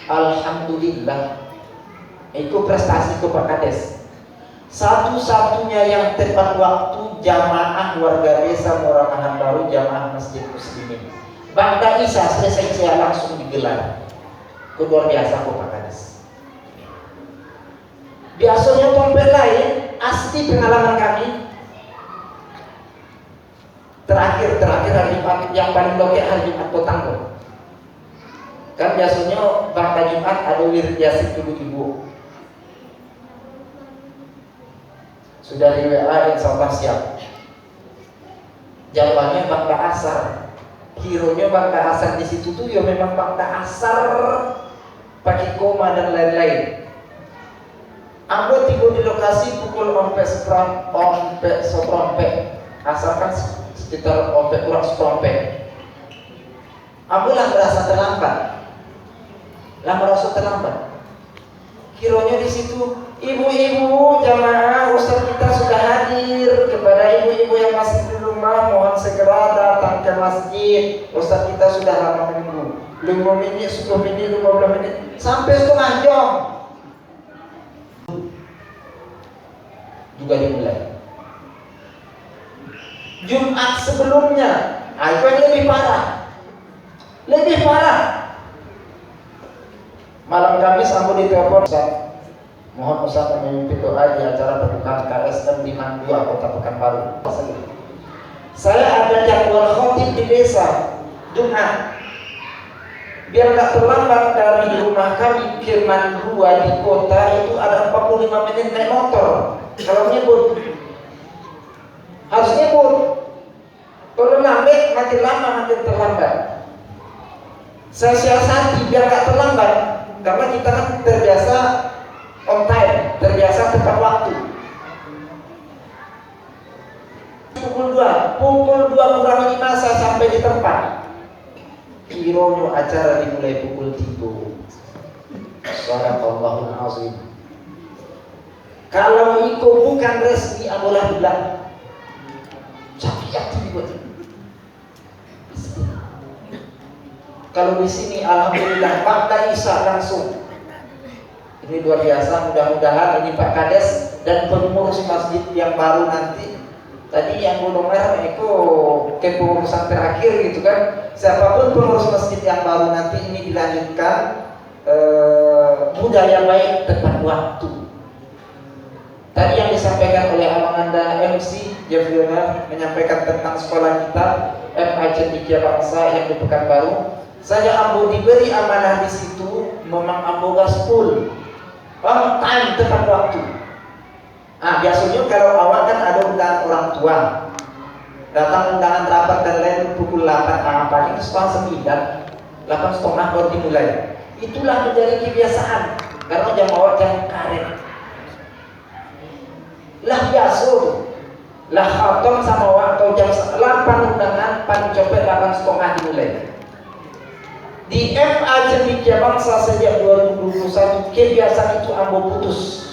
Alhamdulillah, itu prestasi Pak Kades. Satu-satunya yang tepat waktu jamaah warga desa Muaramahan Baru, jamaah Masjid Muslimin. Bangda Isa selesai saya langsung digelar. Luar biasa Pak Kades. Biasanya tempat lain, asli pengalaman kami. Terakhir hari Jumat yang paling lokal hari Jumat Potanggo. Kan biasanya bangda Jumat ada wirid yasin ibu-ibu. Sudah di WA insya Allah siap. Jawabannya bangda asar. Hero-nya bangda asar di situ tuh ya memang bangda asar pakai koma dan lain-lain. Aku tiba di lokasi pukul 4 seperempat. Asar kan sekitar 4 kurang seperempat. Aku lah merasa terlambat. Kironya di situ, ibu-ibu jamaah Ustaz kita sudah hadir. Kepada ibu-ibu yang masih di rumah, mohon segera datang ke masjid. Ustaz kita sudah lama menunggu. 5 menit, 10 menit, 15 menit, sampai setengah jam. Juga dimulai. Jumat sebelumnya, itu yang lebih parah. Malam Kamis aku ditelepon, Ustaz, mohon Ustaz memimpin doa di acara pembukaan KSM di Mandua, Kota Pekanbaru. Saya ada jadwal khotib di desa Jumat. Biar gak terlambat dari rumah kami ke Mandua di kota itu ada 45 menit naik motor. Kalau nyebut harus nyebut. Kalau lambat makin lama makin terlambat. Saya siasati biar gak terlambat. Karena kita kan terbiasa on time, terbiasa tepat waktu. Pukul 2 kurang 5 saya sampai di tempat. Kironya acara dimulai pukul 3. Subhanallahul azim. Kalau itu bukan resmi amolah bilang capiat dibuat. Kalau di sini alhamdulillah Pak Isa langsung. Ini luar biasa, mudah-mudahan ini Pak Kades dan pengurus masjid yang baru nanti. Tadi yang Gunung Merah itu kepengurusan terakhir gitu kan. Siapapun pengurus masjid yang baru nanti ini dilanjutkan budaya baik tepat waktu. Tadi yang disampaikan oleh Abang Anda MC Jeffrey menyampaikan tentang sekolah kita MA Cendikia Bangsa yang di Pekanbaru. Saya ambo diberi amanah di situ, memang ambo gaspol, on time tepat waktu. Biasanya kalau awal kan ada undangan orang tua, datang undangan rapat dan lain pukul 8, pagi setengah 9, 8:30 baru dimulai. Itulah menjadi kebiasaan, karena jam awal jam karet. Lah biasa, lah khatam sama waktu jam 8 undangan, paling cepet 8:30 dimulai. Di FA Cendekia Bangsa sejak 2021 kebiasaan itu ambo putus.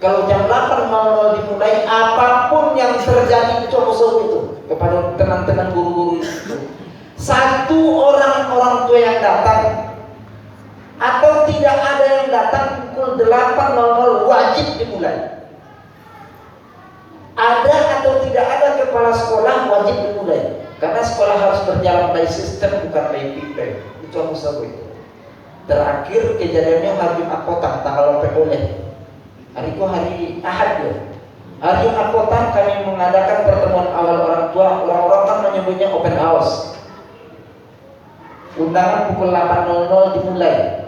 Kalau jam 8.00 dimulai, apapun yang terjadi itu itu kepada teman-teman guru-guru itu. Satu orang tua yang datang atau tidak ada yang datang pukul 8.00 wajib dimulai. Ada atau tidak ada kepala sekolah wajib dimulai. Karena sekolah harus berjalan by system bukan by people. Itu aku sebut. Terakhir kejadiannya hari Jumat Petang tanggal 8 boleh. Hari itu hari Ahad ya. Hari Jumat Petang kami mengadakan pertemuan awal orang tua. Orang-orang kan menyebutnya open house. Undangan pukul 8.00 dimulai.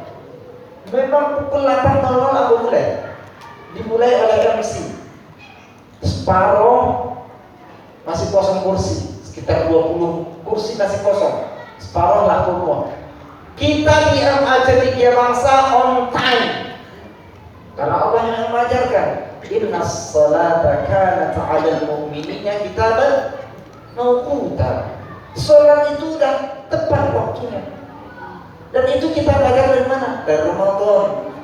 Memang pukul 8.00 aku mulai. Dimulai oleh MC. Separuh masih kosong kursi. Sekitar 20 kursi masih kosong. Separuh lah penuh. Kita di MA Cendekia Bangsa on time. Karena Allah yang mengajarkan, innas salata kanat 'alal mu'minina kitaban mawquta. Salat itu udah tepat waktunya. Dan itu kita belajar dari mana? Dari Ramadan.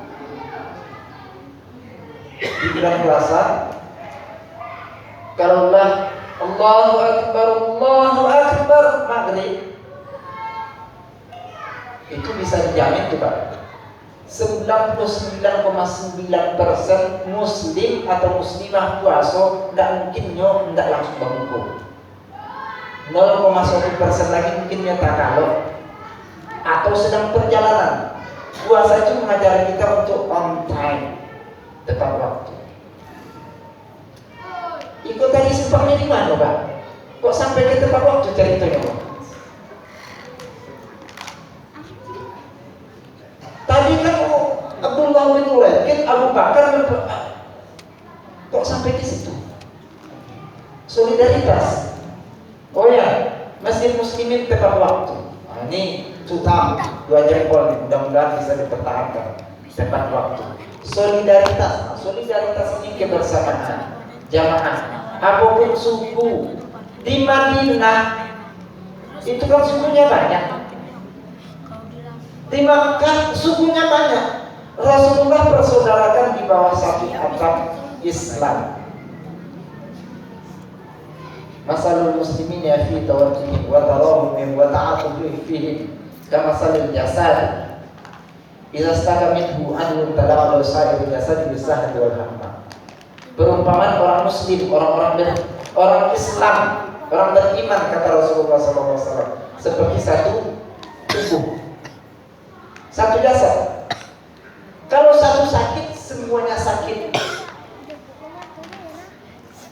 Di bulan puasa, kalau Allahu Akbar maghrib, itu bisa dijamin tuh Pak. 99,9% muslim atau muslimah puasa tidak mungkin tidak langsung berbuka. 0,1% lagi mungkin tak kalau atau sedang perjalanan. Puasa itu mengajari kita untuk on time, tepat waktu. Ikut tadi simpangnya di mana Pak? Kok sampai ke tepat waktu ceritanya Pak? Tadi kan Abdullah bin Ulaid, Abu Bakar, kok sampai di situ? Solidaritas. Oh ya, masjid muslimin tepat waktu. Nah, ini tutam 2 jempol nih, mudah-mudahan bisa dipertahankan tepat waktu. Solidaritas. Nah, solidaritas ini kebersamaan jamaah. Apapun suku di Madinah itu kan sukunya banyak. Di Makkah sukunya banyak. Rasulullah persaudarakan di bawah satu atap Islam. Masalul muslimin ya fi tawaddihim wa tarahum wa ta'atufihim fihim kama salil jasad idza staka minhu anun tala'a sa'il jasad bisahdi wal hamma. Perumpamaan orang muslim, orang Islam, orang beriman kata Rasulullah SAW seperti satu tubuh, satu jasad. Kalau satu sakit, semuanya sakit.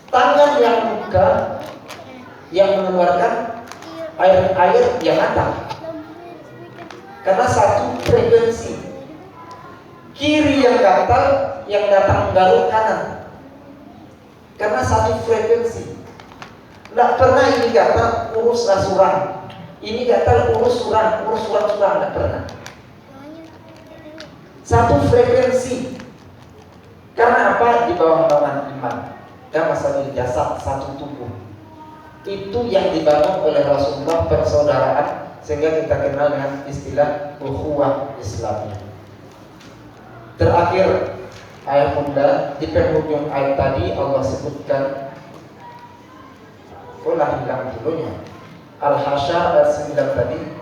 Tangan yang luka, yang mengeluarkan air yang mata. Karena satu frekuensi. Kiri yang gatal, yang datang menggaruk kanan. Karena satu frekuensi. Tidak pernah ini gatal uruslah surang. Ini gatal urus surang, tidak pernah. Satu frekuensi. Karena apa? Di bawah naungan iman. Dan masalah jasad satu tubuh. Itu yang dibangun oleh Rasulullah, persaudaraan, sehingga kita kenal dengan istilah ukhuwah Islamiyah. Terakhir ayat bunda di penghujung ayat tadi Allah sebutkan, hilang dulunya Al-Hasyr ayat 9 tadi.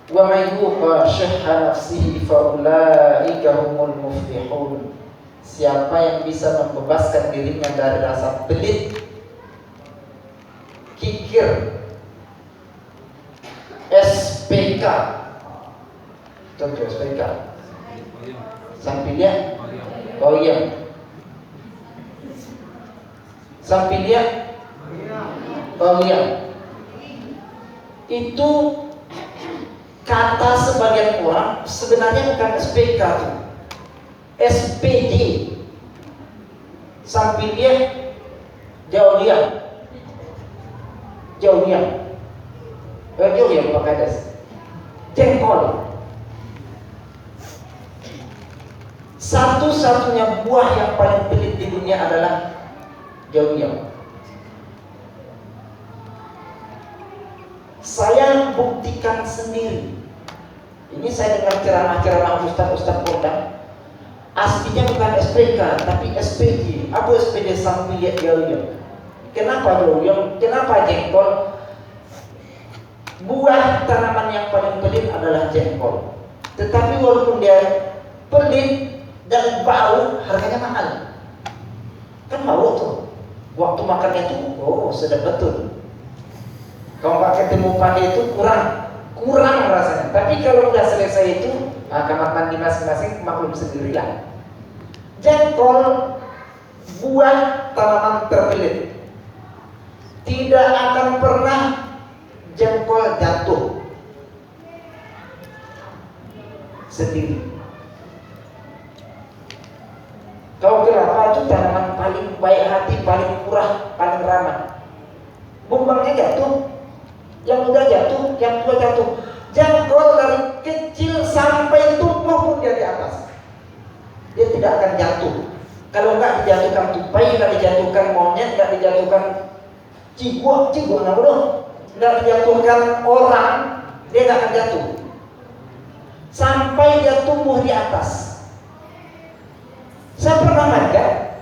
Wa may yuqa syahha nafsihi fa ulaika humul muflihun. Siapa yang bisa membebaskan dirinya dari rasa pelit, kikir, SPK. Contoh SPK. Sampilya, koyem. Sampilya, koyem. Itu kata sebagian orang sebenarnya bukan SPK itu, SPD. Sampilnya jauhian Pak Kades, jengkol. Satu-satunya buah yang paling pelit pelit di dunia adalah jauh-jauh. Saya buktikan sendiri. Ini saya dengar ceramah-ceramah ustaz-ustaz Polda. Aslinya bukan SPK, tapi SPJ. Apa SPJ sang milik jauh-jauh? Kenapa jauh-jauh? Kenapa jengkol? Buah tanaman yang paling pelit adalah jengkol. Tetapi walaupun dia pelit dan bau, harganya mahal. Kan bau tuh. Waktu makannya itu, oh sedap betul. Kalau pakai ketemu padi itu kurang rasanya. Tapi kalau udah selesai itu, kamar mandi masing-masing maklum sendirilah. Jengkol buah tanaman terpelit. Tidak akan pernah jengkol jatuh sendiri. Kau kelapa itu tanaman paling baik hati, paling murah, paling ramah. Bumbangnya jatuh, yang muda jatuh, yang tua jatuh. Jengkol dari kecil sampai tumbuh pun dia di atas. Dia tidak akan jatuh. Kalau nggak dijatuhkan tupai, nggak dijatuhkan monyet, nggak dijatuhkan ciguak nggak bodoh, nggak dijatuhkan orang, dia nggak akan jatuh. Sampai dia tumbuh di atas. Saya pernah manjat,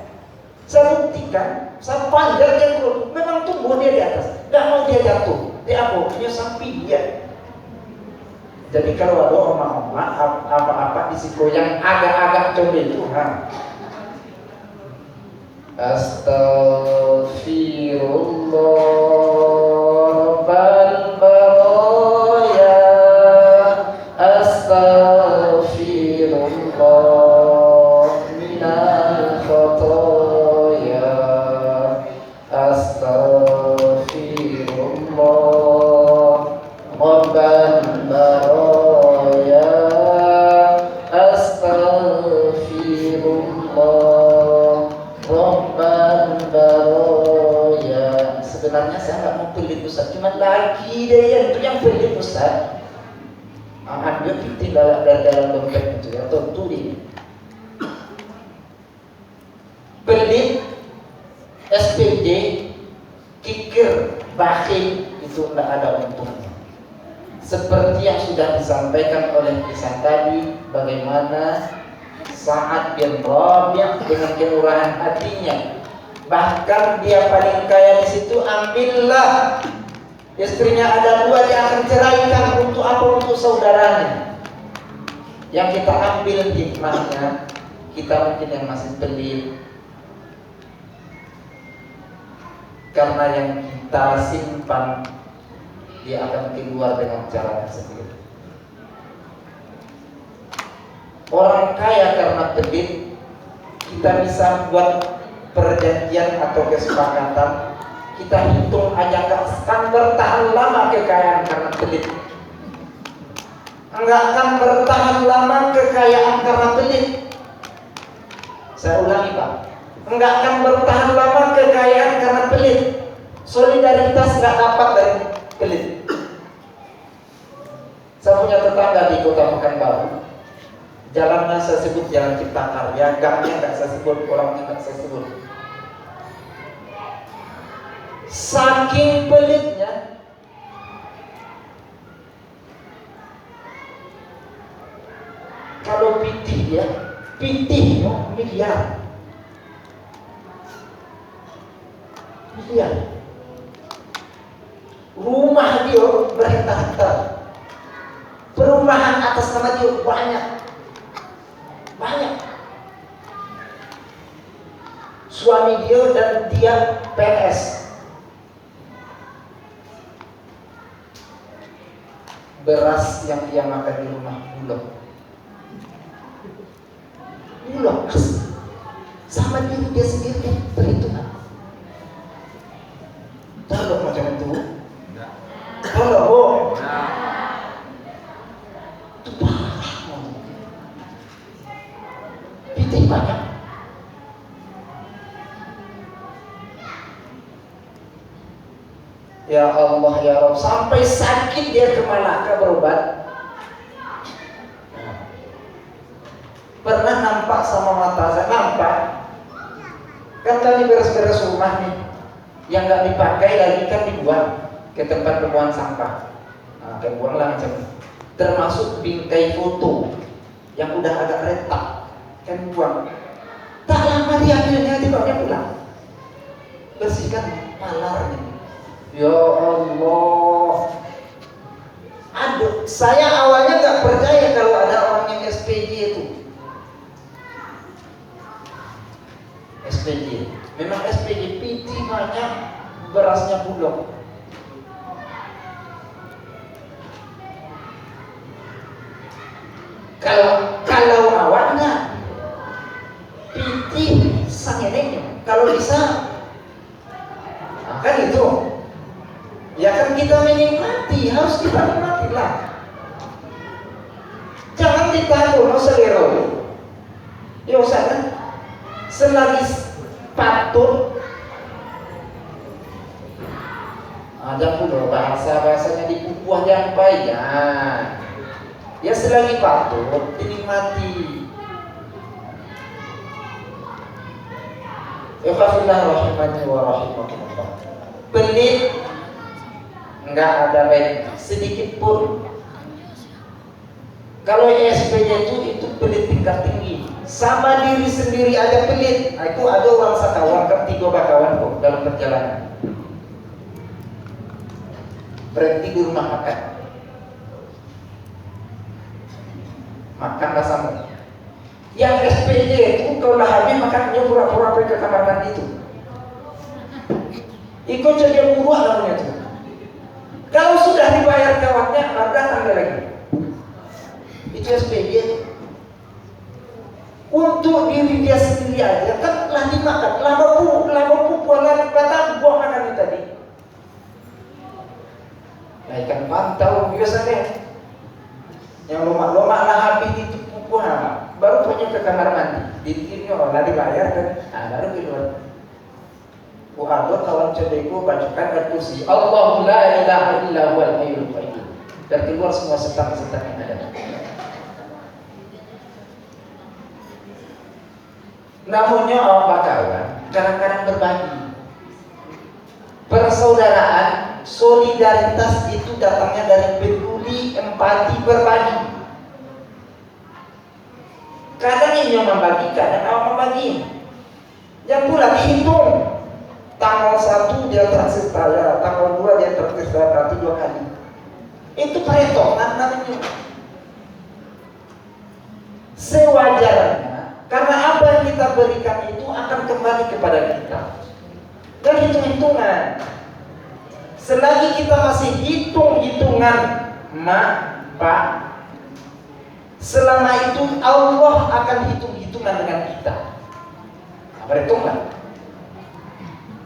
saya buktikan, saya panjat jengkol, memang tumbuh dia di atas. Nggak mau dia jatuh. Dia apa? Dia sampai dia. Jadi kalau ada oma-oma apa-apa di situ yang agak-agak coba itu, Astaghfirullah bal baraya, Astaghfirullah minal khotoya, Astaghfirullah rabbal baraya, Astaghfirullah rabbal baraya. Sebenarnya saya nggak mau pelit Ustaz, cuma lagi deh itu yang pelit Ustaz. Ambil titik dalam dompet itu ya, tentu ini. Pelit, SPJ, kikir, bakhil itu tidak ada untungnya. Seperti yang sudah disampaikan oleh kisah tadi, bagaimana Sa'ad bin Rabi' dengan kemurahan hatinya, bahkan dia paling kaya di situ, ambillah istrinya ada 2, dia akan ceraikan untuk apa? Untuk saudaranya. Yang kita ambil hikmahnya, kita mungkin yang masih pelit, karena yang kita simpan dia akan keluar dengan caranya sendiri. Orang kaya karena pelit, kita bisa buat perjanjian atau kesepakatan, kita hitung aja nggak akan bertahan lama kekayaan karena pelit. Nggak akan bertahan lama kekayaan karena pelit. Saya ulangi Pak, nggak akan bertahan lama kekayaan karena pelit. Solidaritas nggak dapat dari pelit. Saya punya tetangga di Kota Pekanbaru, jalannya saya sebut Jalan Cipta Karya, gangnya nggak saya sebut, orangnya nggak saya sebut. Saking pelitnya, kalau pitih ya, pitihnya miliar. Rumah dia berhektar-hektar, perumahan atas nama dia banyak. Suami dia dan dia PNS. Beras yang dia makan di rumah bulog sama diri dia sendiri perhitungan. Tahu macam itu? Tahu itu parah. Pitih banyak. Ya Allah ya Rabb, sampai sakit dia ke Malaka berobat. Pernah nampak sama mata saya, nampak Kan tadi beres-beres rumah nih, yang nggak dipakai lagi kan dibuang ke tempat pembuangan sampah. Nah, kayak buang lah macam ini. Termasuk bingkai foto yang udah agak retak, kan buang. Tak lama diambilnya, dibawanya pulang. Bersihkan palarnya. Ya Allah. Aduh, saya awalnya nggak percaya kalau ada orang yang SPJ itu. SPJ, memang SPJ PT banyak, berasnya bulog. Kalau awalnya PT sangenenya, kalau bisa, nah, kan itu. Ya kan kita menikmati, harus kita nikmati lah. Jangan ditanggung, no selero. Ya usah kan, selagi patut. Ada pula bahasanya dipupuh yang baik ya. Ya selagi patut dinikmati. Ikhwafillah rahimani wa rahimakumullah. Pelit enggak ada baik sedikit pun. Kalau SPJ itu pelit tingkat tinggi, sama diri sendiri aja pelit. Nah, itu ada orang sakawan kan 3 bakawan kok dalam perjalanan. Berhenti di rumah makan. Makan rasamu. Yang SPJ itu kalau dah habis makannya pura-pura pergi ke kamar mandi itu. Ikut jadi buruh namanya itu. Kalau sudah dibayar kawannya, baru datang dia lagi. Itu SPJ. Untuk diri dia sendiri aja kan lah dimakan, lah pupuk, lah batang buang makan tadi. Nah, ikan pantau biasanya yang lomak-lomak lah habis itu pupuk, baru punya ke kamar mandi. Dirinya lah dibayar kan, baru keluar. Ada kawan cedeku bacakan ayat kursi. Allahu la ilaha illa huwal hayyul qayyum. Dan keluar semua setan-setan yang ada. Namanya apa kawan? Kadang-kadang berbagi. Persaudaraan, solidaritas itu datangnya dari peduli, empati, berbagi. Kadang ini yang membagi, kadang orang membagi. Yang pula dihitung. Tanggal 1 dia traktir saya, tanggal 2 dia traktir saya, berarti 2 kali. Itu perhitungan namanya. Sewajarnya, karena apa yang kita berikan itu akan kembali kepada kita. Dan hitung-hitungan. Selagi kita masih hitung-hitungan, mak, pak, selama itu Allah akan hitung-hitungan dengan kita. Nah, berhitunglah.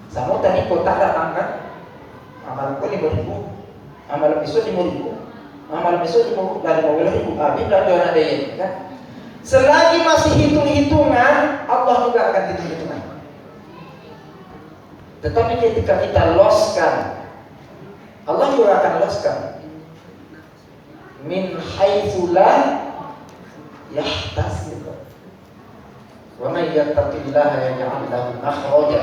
Sama tadi kota datang kan, amal ku 5.000, amal besok 5.000, amal besok 5.000, habis dah ada daya kan. Selagi masih hitung-hitungan, Allah juga akan hitung-hitungan. Tetapi ketika kita loskan, Allah juga akan loskan. Min haitsu la yahtasib. Wa may yattaqillaha yaj'al lahu makhraja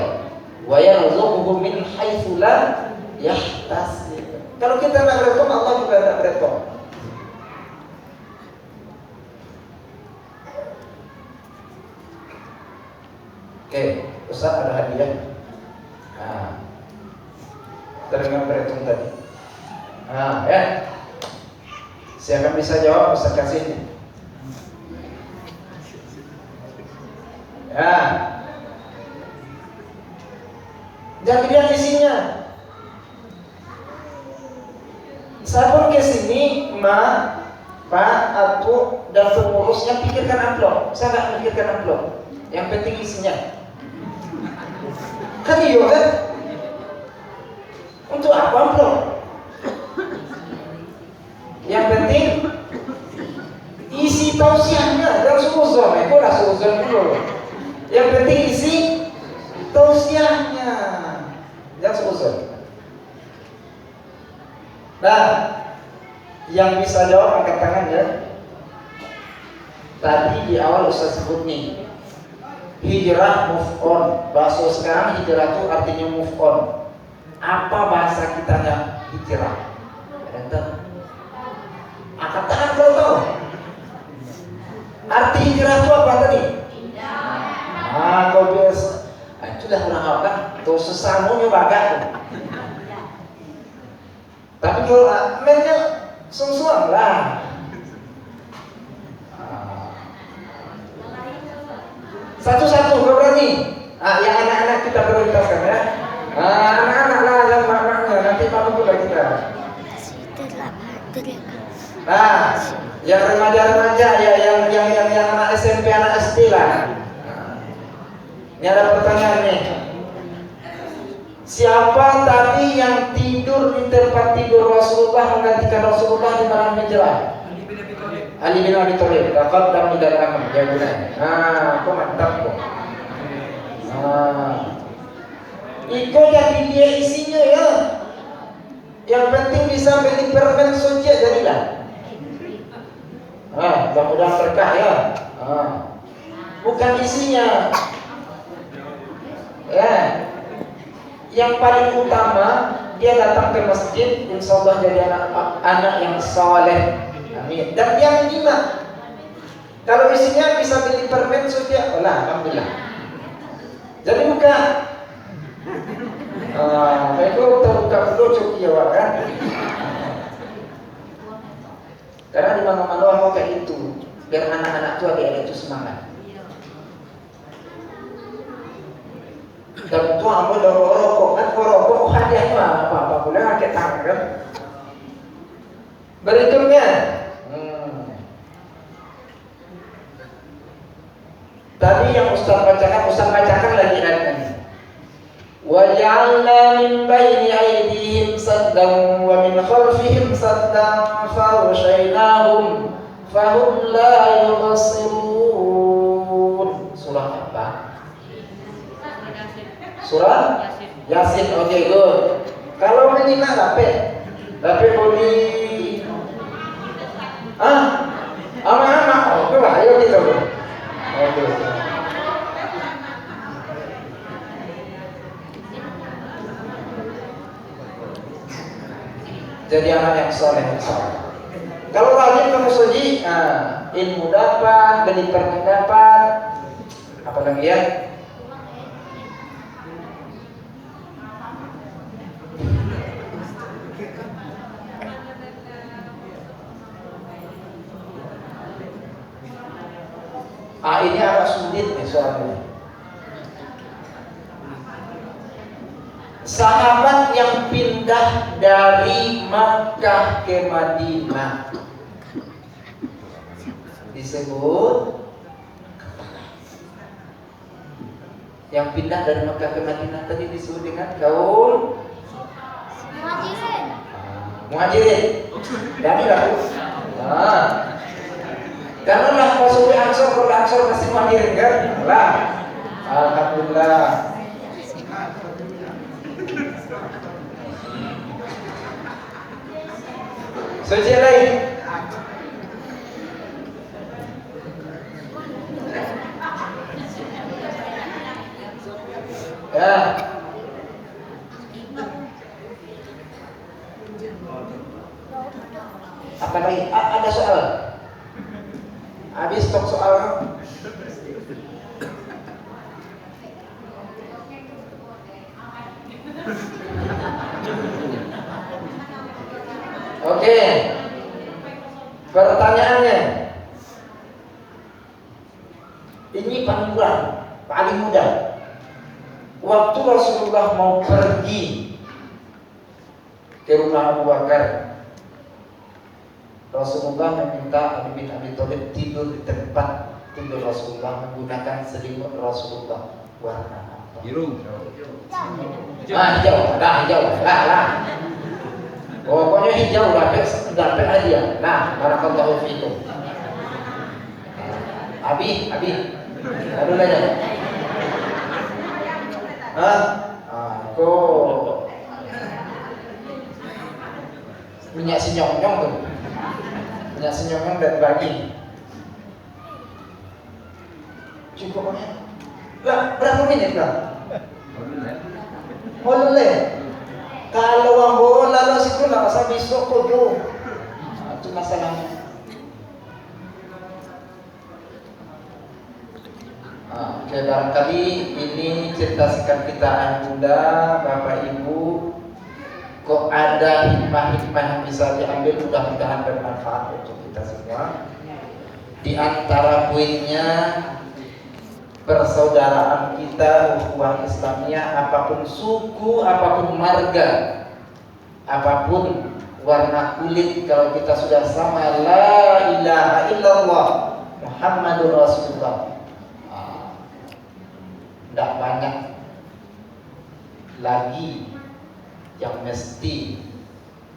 wa yarzuquhu min haitsu la yahtasib. Kalau kita nak berhitung, Allah juga nak berhitung. Oke, Ustaz ada hadiah. Nah, terdengar berhitung tadi. Nah, ya. Siapa bisa jawab, Ustaz kasih. Ya. Jangan dilihat isinya. Saya pun ke sini, Ma, Pak, Atu, dan pengurusnya pikirkan amplop. Saya nggak memikirkan amplop. Yang penting isinya. Kan iya kan? Untuk apa amplop? Yang penting isi tausiahnya. Dan suzon, itu lah suzon dulu. Yang penting isi tausiahnya. Jangan suzon. Nah, yang bisa jawab angkat tangan ya. Tadi di awal Ustaz sebut nih, Hijrah, move on. Bahasa sekarang hijrah itu artinya move on. Apa bahasa kitanya hijrah? Ada yang tahu? Angkat tangan kalau tahu. Arti hijrah itu apa tadi? Kau biasa. Itu dah orang apa? Tuh sesamunya bagat. Tapi kalau mainnya sung-sung lah. Satu-satu, kau berani? Yang anak-anak kita prioritaskan ya. Anak-anak lah yang maknanya, nanti malu pula kita. Yang remaja-remaja ya, yang anak SMP, anak SD lah. Ini ada pertanyaan nih. Siapa tadi yang tidur di tempat tidur Rasulullah menggantikan Rasulullah di malam hijrah? Ali bin Abi Thalib. Taqaddam ila al-amr jawabannya. Kok mantap kok. Iko jadi dia isinya ya. Yang penting bisa beli permen suci jadilah. Mudah-mudahan berkah ya. Bukan isinya. Ya. Yang paling utama dia datang ke masjid, insya Allah jadi anak yang soleh. Amin. Dan yang lima, kalau isinya bisa beli permen sudah, alhamdulillah. Jadi bukan. Itu terbuka dulu cukup ya kan. Karena di mana-mana mau kayak itu, biar anak-anak tua dia itu semangat. Dan tua mau rokok kan, rokok hadiahnya apa boleh pakai tangan kan. Berikutnya, tadi yang Ustaz bacakan lagi ayatnya. وَجَعَلْنَا مِنْ بَيْنِ أَيْدِيهِمْ سَدًّا وَمِنْ خَلْفِهِمْ سَدًّا فَأَغْشَيْنَاهُمْ فَهُمْ لَا يُبْصِرُونَ. Surah apa? Surah Yasin. Oke, good. Kalau menyimak tapi bodi anak-anak, coba ayo kita bro. Oke. Jadi anak yang soleh. Kalau rajin kamu suji, ilmu dapat, beli permen dapat, apa lagi ya? Ini agak sulit nih soalnya. Sahabat yang pindah dari Makkah ke Madinah disebut, yang pindah dari Makkah ke Madinah tadi disebut dengan kaum Muhajirin. Jadi lah. Karena lah masuk Ansor masih Muhajirin kan? Lah. Alhamdulillah. Suci lain. Ya. Apa lagi? Ada soal? Habis stok soal. Oke. Pertanyaannya. Ini paling mudah. Waktu Rasulullah mau pergi ke rumah Abu Bakar, Rasulullah meminta Ali bin Abi Thalib tidur di tempat tidur Rasulullah menggunakan selimut Rasulullah. Warna apa? Biru. Hijau. Lah. Pokoknya hijau dapat hadiah. Nah, barakallahu fiikum. Abi. Aduh aja. Kok minyak sinyong-nyong tuh. Minyak sinyong-nyong dan bagi. Cukup banyak. Lah, berapa menit lah? Boleh. Kalau ang bola lo situ nak sabi soko do. Itu masalahnya. Oke, barangkali ini cerita singkat kita ayah bunda, bapak ibu. Kok ada hikmah-hikmah yang bisa diambil, mudah-mudahan bermanfaat untuk kita semua. Di antara poinnya, persaudaraan kita, ukhuwah Islamiyah, apapun suku, apapun marga, apapun warna kulit, kalau kita sudah sama la ilaha illallah Muhammadur Rasulullah, tidak banyak lagi yang mesti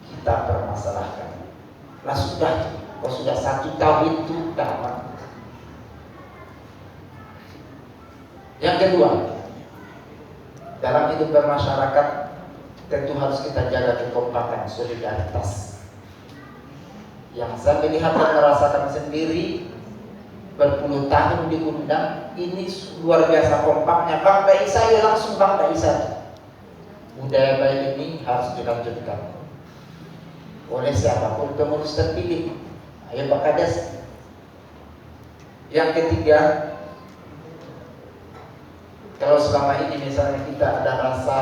kita permasalahkan. Lah sudah, kalau sudah satu tahun itu dapat. Yang kedua, dalam hidup bermasyarakat tentu harus kita jaga kekompakan, solidaritas. Yang saya melihat dan merasakan sendiri, berpuluh tahun diundang, ini luar biasa kompaknya. Bang Dai saya langsung Bang Dai saya. Budaya baik ini harus dilanjutkan oleh siapapun pengurus terpilih. Ayo Pak Kades. Yang ketiga, kalau selama ini misalnya kita ada rasa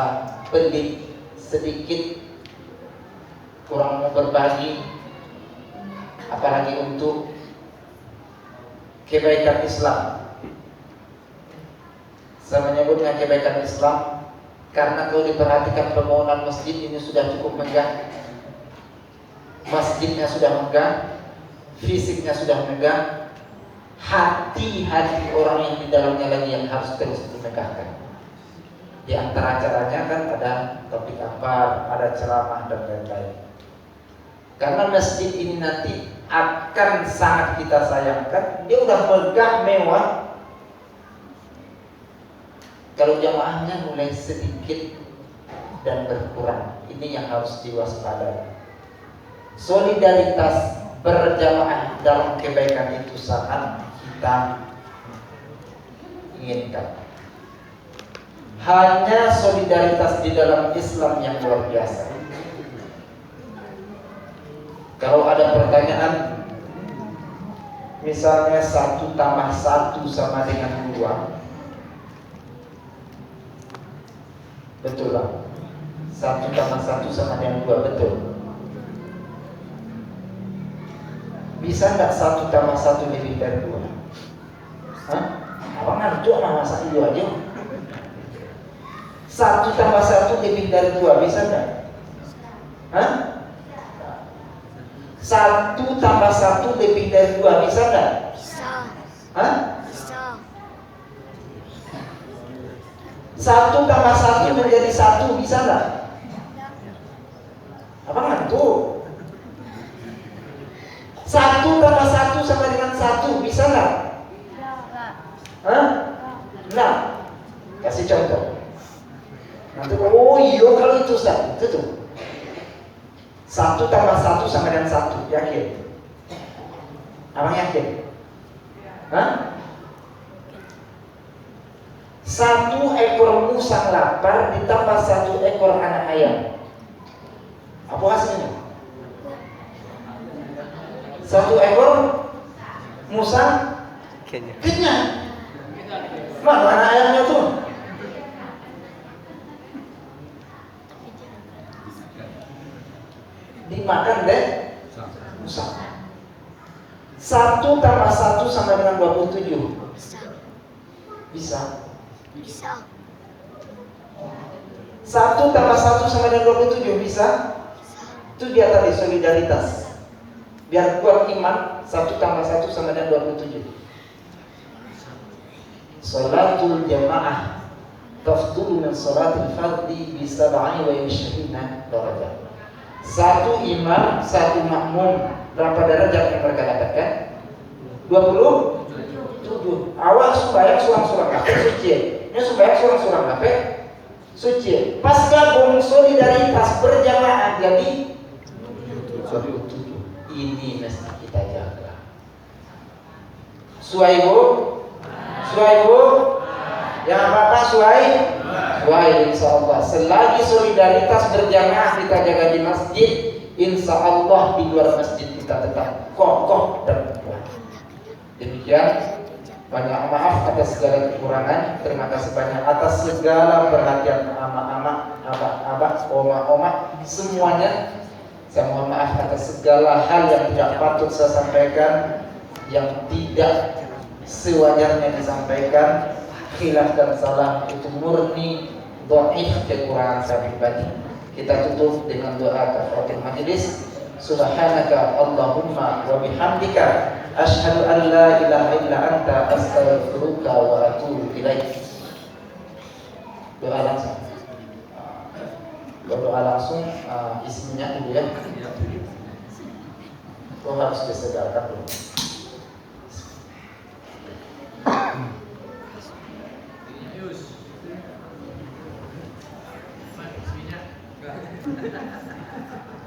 pelit sedikit, kurang mau berbagi, apalagi untuk kebaikan Islam. Saya menyebutnya kebaikan Islam karena kalau diperhatikan pembangunan masjid ini sudah cukup megah. Masjidnya sudah megah, fisiknya sudah megah, hati-hati orang yang di dalamnya lagi yang harus terus dimegahkan. Di antara acaranya kan ada topik apa, ada ceramah dan lain-lain. Karena masjid ini nanti akan sangat kita sayangkan, dia udah megah, mewah. Kalau jamaahnya mulai sedikit dan berkurang, ini yang harus diwaspadai. Solidaritas berjamaah dalam kebaikan itu sangat kita inginkan. Hanya solidaritas di dalam Islam yang luar biasa. Kalau ada pertanyaan, misalnya 1 tambah 1 sama dengan 2, betul lah. 1 tambah 1 sama dengan 2, betul. Bisa nggak 1 tambah 1 lebih dari 2? Hah? Abang ngerti lah masa itu aja. 1 tambah 1 lebih dari 2, bisa nggak? Hah? 1 tambah 1 lebih dari 2, bisa nggak? Bisa. Hah? Bisa. 1 tambah 1 menjadi 1, bisa nggak? Apa ngantuk? 1 tambah 1 sama dengan 1, bisa nggak? Hah? Nah, kasih contoh. Nanti, oh iya kalau itu Ustaz, itu tuh 1 tambah 1 sama dengan 1, yakin? Abang yakin? Hah? 1 ekor musang lapar ditambah 1 ekor anak ayam, apa hasilnya? 1 ekor musang kenyang. Mana anak ayamnya tuh? Dimakan deh musang. 1 tambah 1 sama dengan 27. Bisa. Bisa. Bisa. 1 tambah 1 sama dengan 27, bisa? Itu dia tadi solidaritas. Biar kuat iman, 1 tambah 1 sama dengan 27. Salatul jamaah tafdulu min salatil fardhi bi 27 darajah. 1 imam, 1 makmum, berapa derajat yang mereka dapatkan? 27. Awal sembahyang surang-surang kafe suci. Ini sembahyang surang-surang kafe suci. Pas gabung solidaritas berjamaah jadi 27. Ini mesti kita jaga. Suaibu, Yang apa suai? Suai insya Allah. Selagi solidaritas berjamaah kita jaga di masjid, insya Allah di luar masjid kita tetap kokoh dan kuat. Demikian. Banyak maaf atas segala kekurangan. Terima kasih banyak atas segala perhatian ama-ama, abah-abah, oma-oma, semuanya. Saya mohon maaf atas segala hal yang tidak patut saya sampaikan, yang tidak sewajarnya disampaikan. Khilaf dan salah itu murni dhaif, kekurangan saya pribadi. Kita tutup dengan doa kafaratul majelis. Subhanaka Allahumma wa bihamdika asyhadu an la ilaha illa anta astaghfiruka wa atubu ilaik. Doa langsung. Doa langsung isinya dulu ya. Itu harus disedarkan dulu.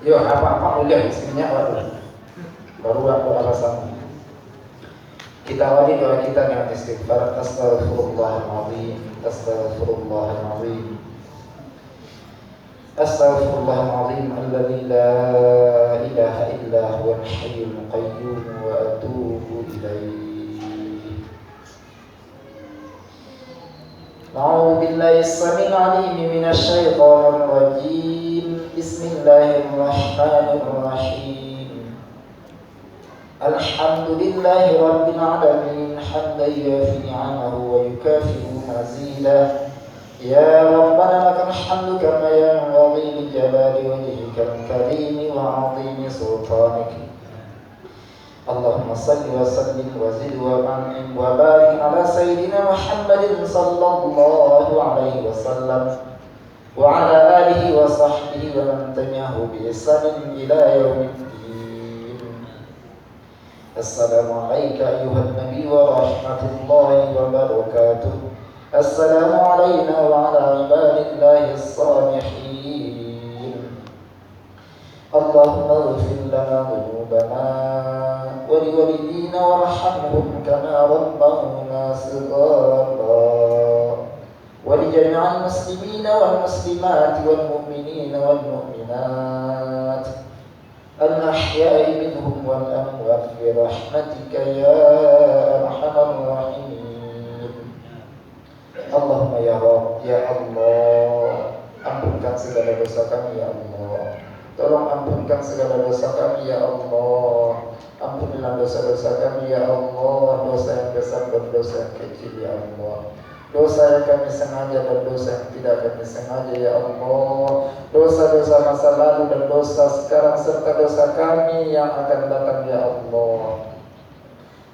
Yo, apa-apa udah isinya baru doa sama. Kita awali doa kita dengan istighfar. Astaghfirullahaladzim, astaghfirullahaladzim, astaghfirullahaladzim, alladzi la ilaha illa huwal hayyul qayyum wa atubu ilaihi. A'udzu billahi as-sami'il 'alim minasy syaithanir rajim. Bismillahirrahmanirrahim. Alhamdulillahi rabbil alamin hamdan yafi ni'amahu wa yukafi'u mazidah. Ya Rabbana lakal hamdu kama yanbaghi li jalali wajhikal karim wa 'azimi sultanik. Allahumma salli wa sallim wa zid wa an'im wa barik ala sayyidina Muhammadin sallallahu alaihi wasallam wa ala alihi wa sahbihi wa man tabi'ahu bi ihsanin ila yaumiddin. Assalamu alayka ayyuhan nabiy wa rahmatullahi wa barakatuh. Assalamu alayna wa ala ibadillahi as-salihin. Allahumma ighfir lana dhunubana wa liwalidina warhamhum kama rabbawna shighara. ولجميع المسلمين والمسلمات والمؤمنين والمؤمنات الأحياء منهم والأموات برحمتك يا أرحم الراحمين. Allahumma ya Rabb, ya Allah, ampunkan segala dosa kami ya Allah. Tolong ampunkan segala dosa kami ya Allah. Ampunilah dosa-dosa kami ya Allah, dosa yang besar dan dosa yang kecil ya Allah. Dosa yang kami sengaja dan dosa yang tidak kami sengaja ya Allah. Dosa-dosa masa lalu dan dosa sekarang serta dosa kami yang akan datang ya Allah.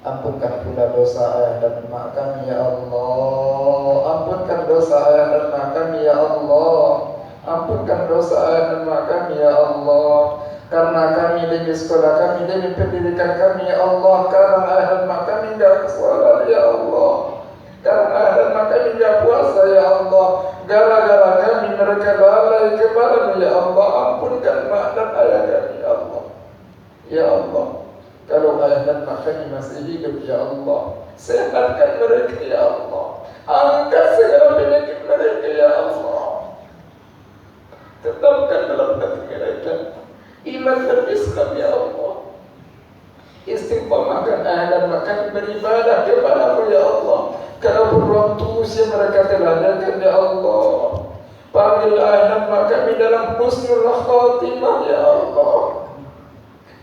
Ampunkan pula dosa ayah dan emak kami ya Allah. Ampunkan dosa ayah dan emak kami ya Allah. Ampunkan dosa ayah dan emak kami ya Allah. Karena kami demi sekolah kami, demi pendidikan kami ya Allah. Karena ayah dan emak kami tidak ke sekolah ya Allah. Karena dan maka tidak puasa ya Allah. Gara-gara kami mereka lalai kepadamu ya Allah. Ampunkan mak dan ayah kami ya Allah. Ya Allah, kalau ayah dan mak kami masih hidup ya Allah, sehatkan mereka ya Allah. Angkat segala penyakit mereka ya Allah. Tetapkan dalam hati mereka iman dan Islam ya Allah. Istiqomahkan ayah dan mak kami beribadah kepadamu ya Allah. Karena berwaktu usia mereka telah datang ya Allah. Panggil ayah dan mak kami dalam husnul khatimah ya Allah.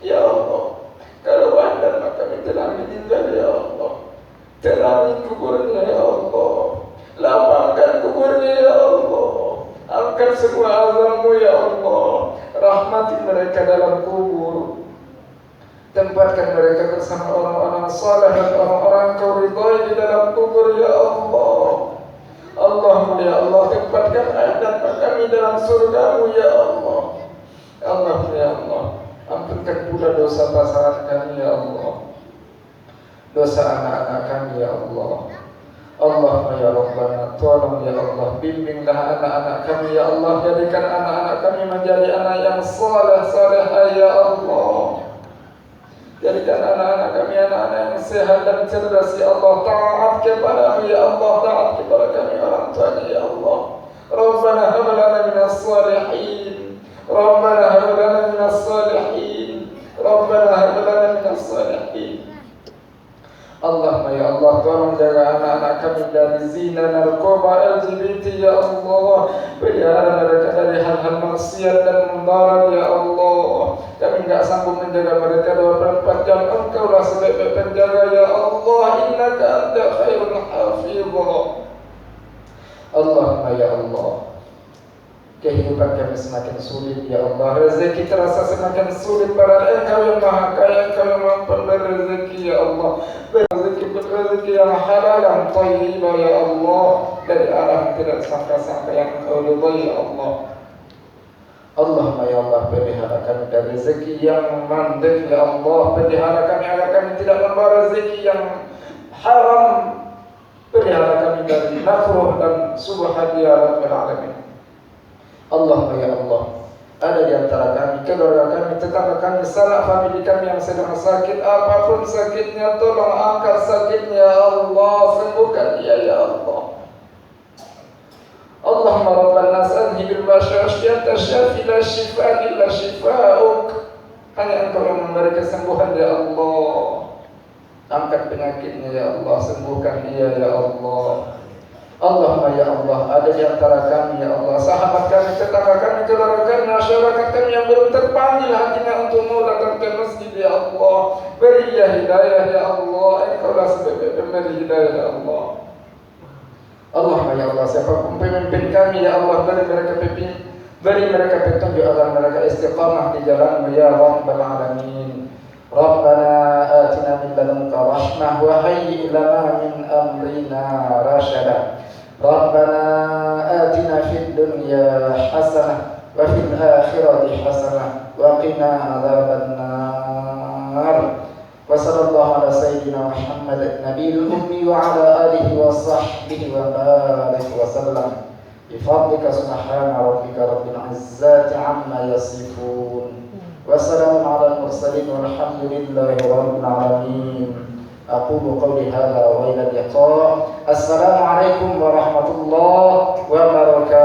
Ya Allah, kalau ayah dan mak kami telah meninggal ya Allah, terangi kuburnya ya Allah, lapangkan kuburnya ya Allah, angkat semua azabmu ya Allah, rahmati mereka dalam kubur. Tempatkan mereka bersama orang-orang saleh dan orang-orang kau ridhai di dalam kubur ya Allah. Allahumma ya Allah, tempatkan ayah dan mak kami dalam surgamu ya Allah. Allahumma ya Allah, ampunkan pula dosa pasangan kami ya Allah, dosa anak-anak kami ya Allah. Allahumma ya Rabbana, tolong ya Allah, bimbinglah anak-anak kami ya Allah. Jadikan anak-anak kami menjadi anak yang saleh-salehah ya Allah. Jadikan anak-anak kami anak-anak yang sehat dan cerdas ya Allah. Taat kepada ya Allah, taat kepada kami orang tuanya ya Allah. Rabbana hab lana minas salihin, Rabbana hab lana minas salihin, Rabbana hab lana minas salihin. Allahumma ya Allah, tolong jaga anak-anak kami dari zina, narkoba, LGBT ya Allah. Pelihara mereka dari hal-hal maksiat dan mudarat ya Allah. Kami enggak sanggup menjaga mereka 24 jam. Engkaulah sebaik-baik penjaga ya Allah. Innaka anta khairul hafizah. Allahumma ya Allah, kehidupan kami semakin sulit ya Allah. Rezeki terasa semakin sulit, padahal Engkau yang maha kaya, Engkau yang maha pemberi rezeki ya Allah. Rezeki yang halal, yang thayyibah ya Allah, dari arah yang tidak sangka-sangka yang Engkau ridhai ya Allah. Allahumma ya Allah, pelihara kami dari rezeki yang mandek ya Allah. Pelihara kami agar kami tidak membawa rezeki yang haram. Pelihara kami dari makruh dan subhat ya Rabbal Alamin. Allahumma ya Allah, ada di antara kami, keluarga kami, tetangga kami, sanak famili kami yang sedang sakit, apapun sakitnya, tolong angkat sakitnya ya Allah, sembuhkan dia ya Allah. Allahumma rabban nas anhi bil basyasyiata syafi la shifa illa shifa'uk. Hanya Engkau yang memberi kesembuhan ya Allah. Angkat penyakitnya ya Allah, sembuhkan dia ya Allah. Allahumma ya Allah, ada di antara kami ya Allah, sahabat kami, tetangga kami, keluarga kami, masyarakat kami yang belum terpanggil hatinya untuk datang ke masjid ya Allah. Beri dia hidayah ya Allah. Engkaulah sebagai pemberi hidayah ya Allah. Allahumma ya Allah, siapapun pemimpin kami ya Allah, beri mereka petunjuk agar mereka istiqamah di jalan-Mu ya Rabbal Alamin. Rabbana atina min ladunka rahmah wa hayyi' lana min amrina rashada. Rabbana atina fid dunya hasanah wa fil akhirati hasanah wa qina adzabannar. Wa sallallahu ala sayyidina Muhammad nabiyil ummi wa ala alihi wa sahbihi wa barik wa sallam. Bi fadlika subhana rabbika rabbil izzati amma yasifun. Wassalamu ala al-mursalin walhamdulillahi rabbil alamin. Aqulu qawli hadha wa ila liqa. Assalamu alaikum warahmatullahi wabarakatuh.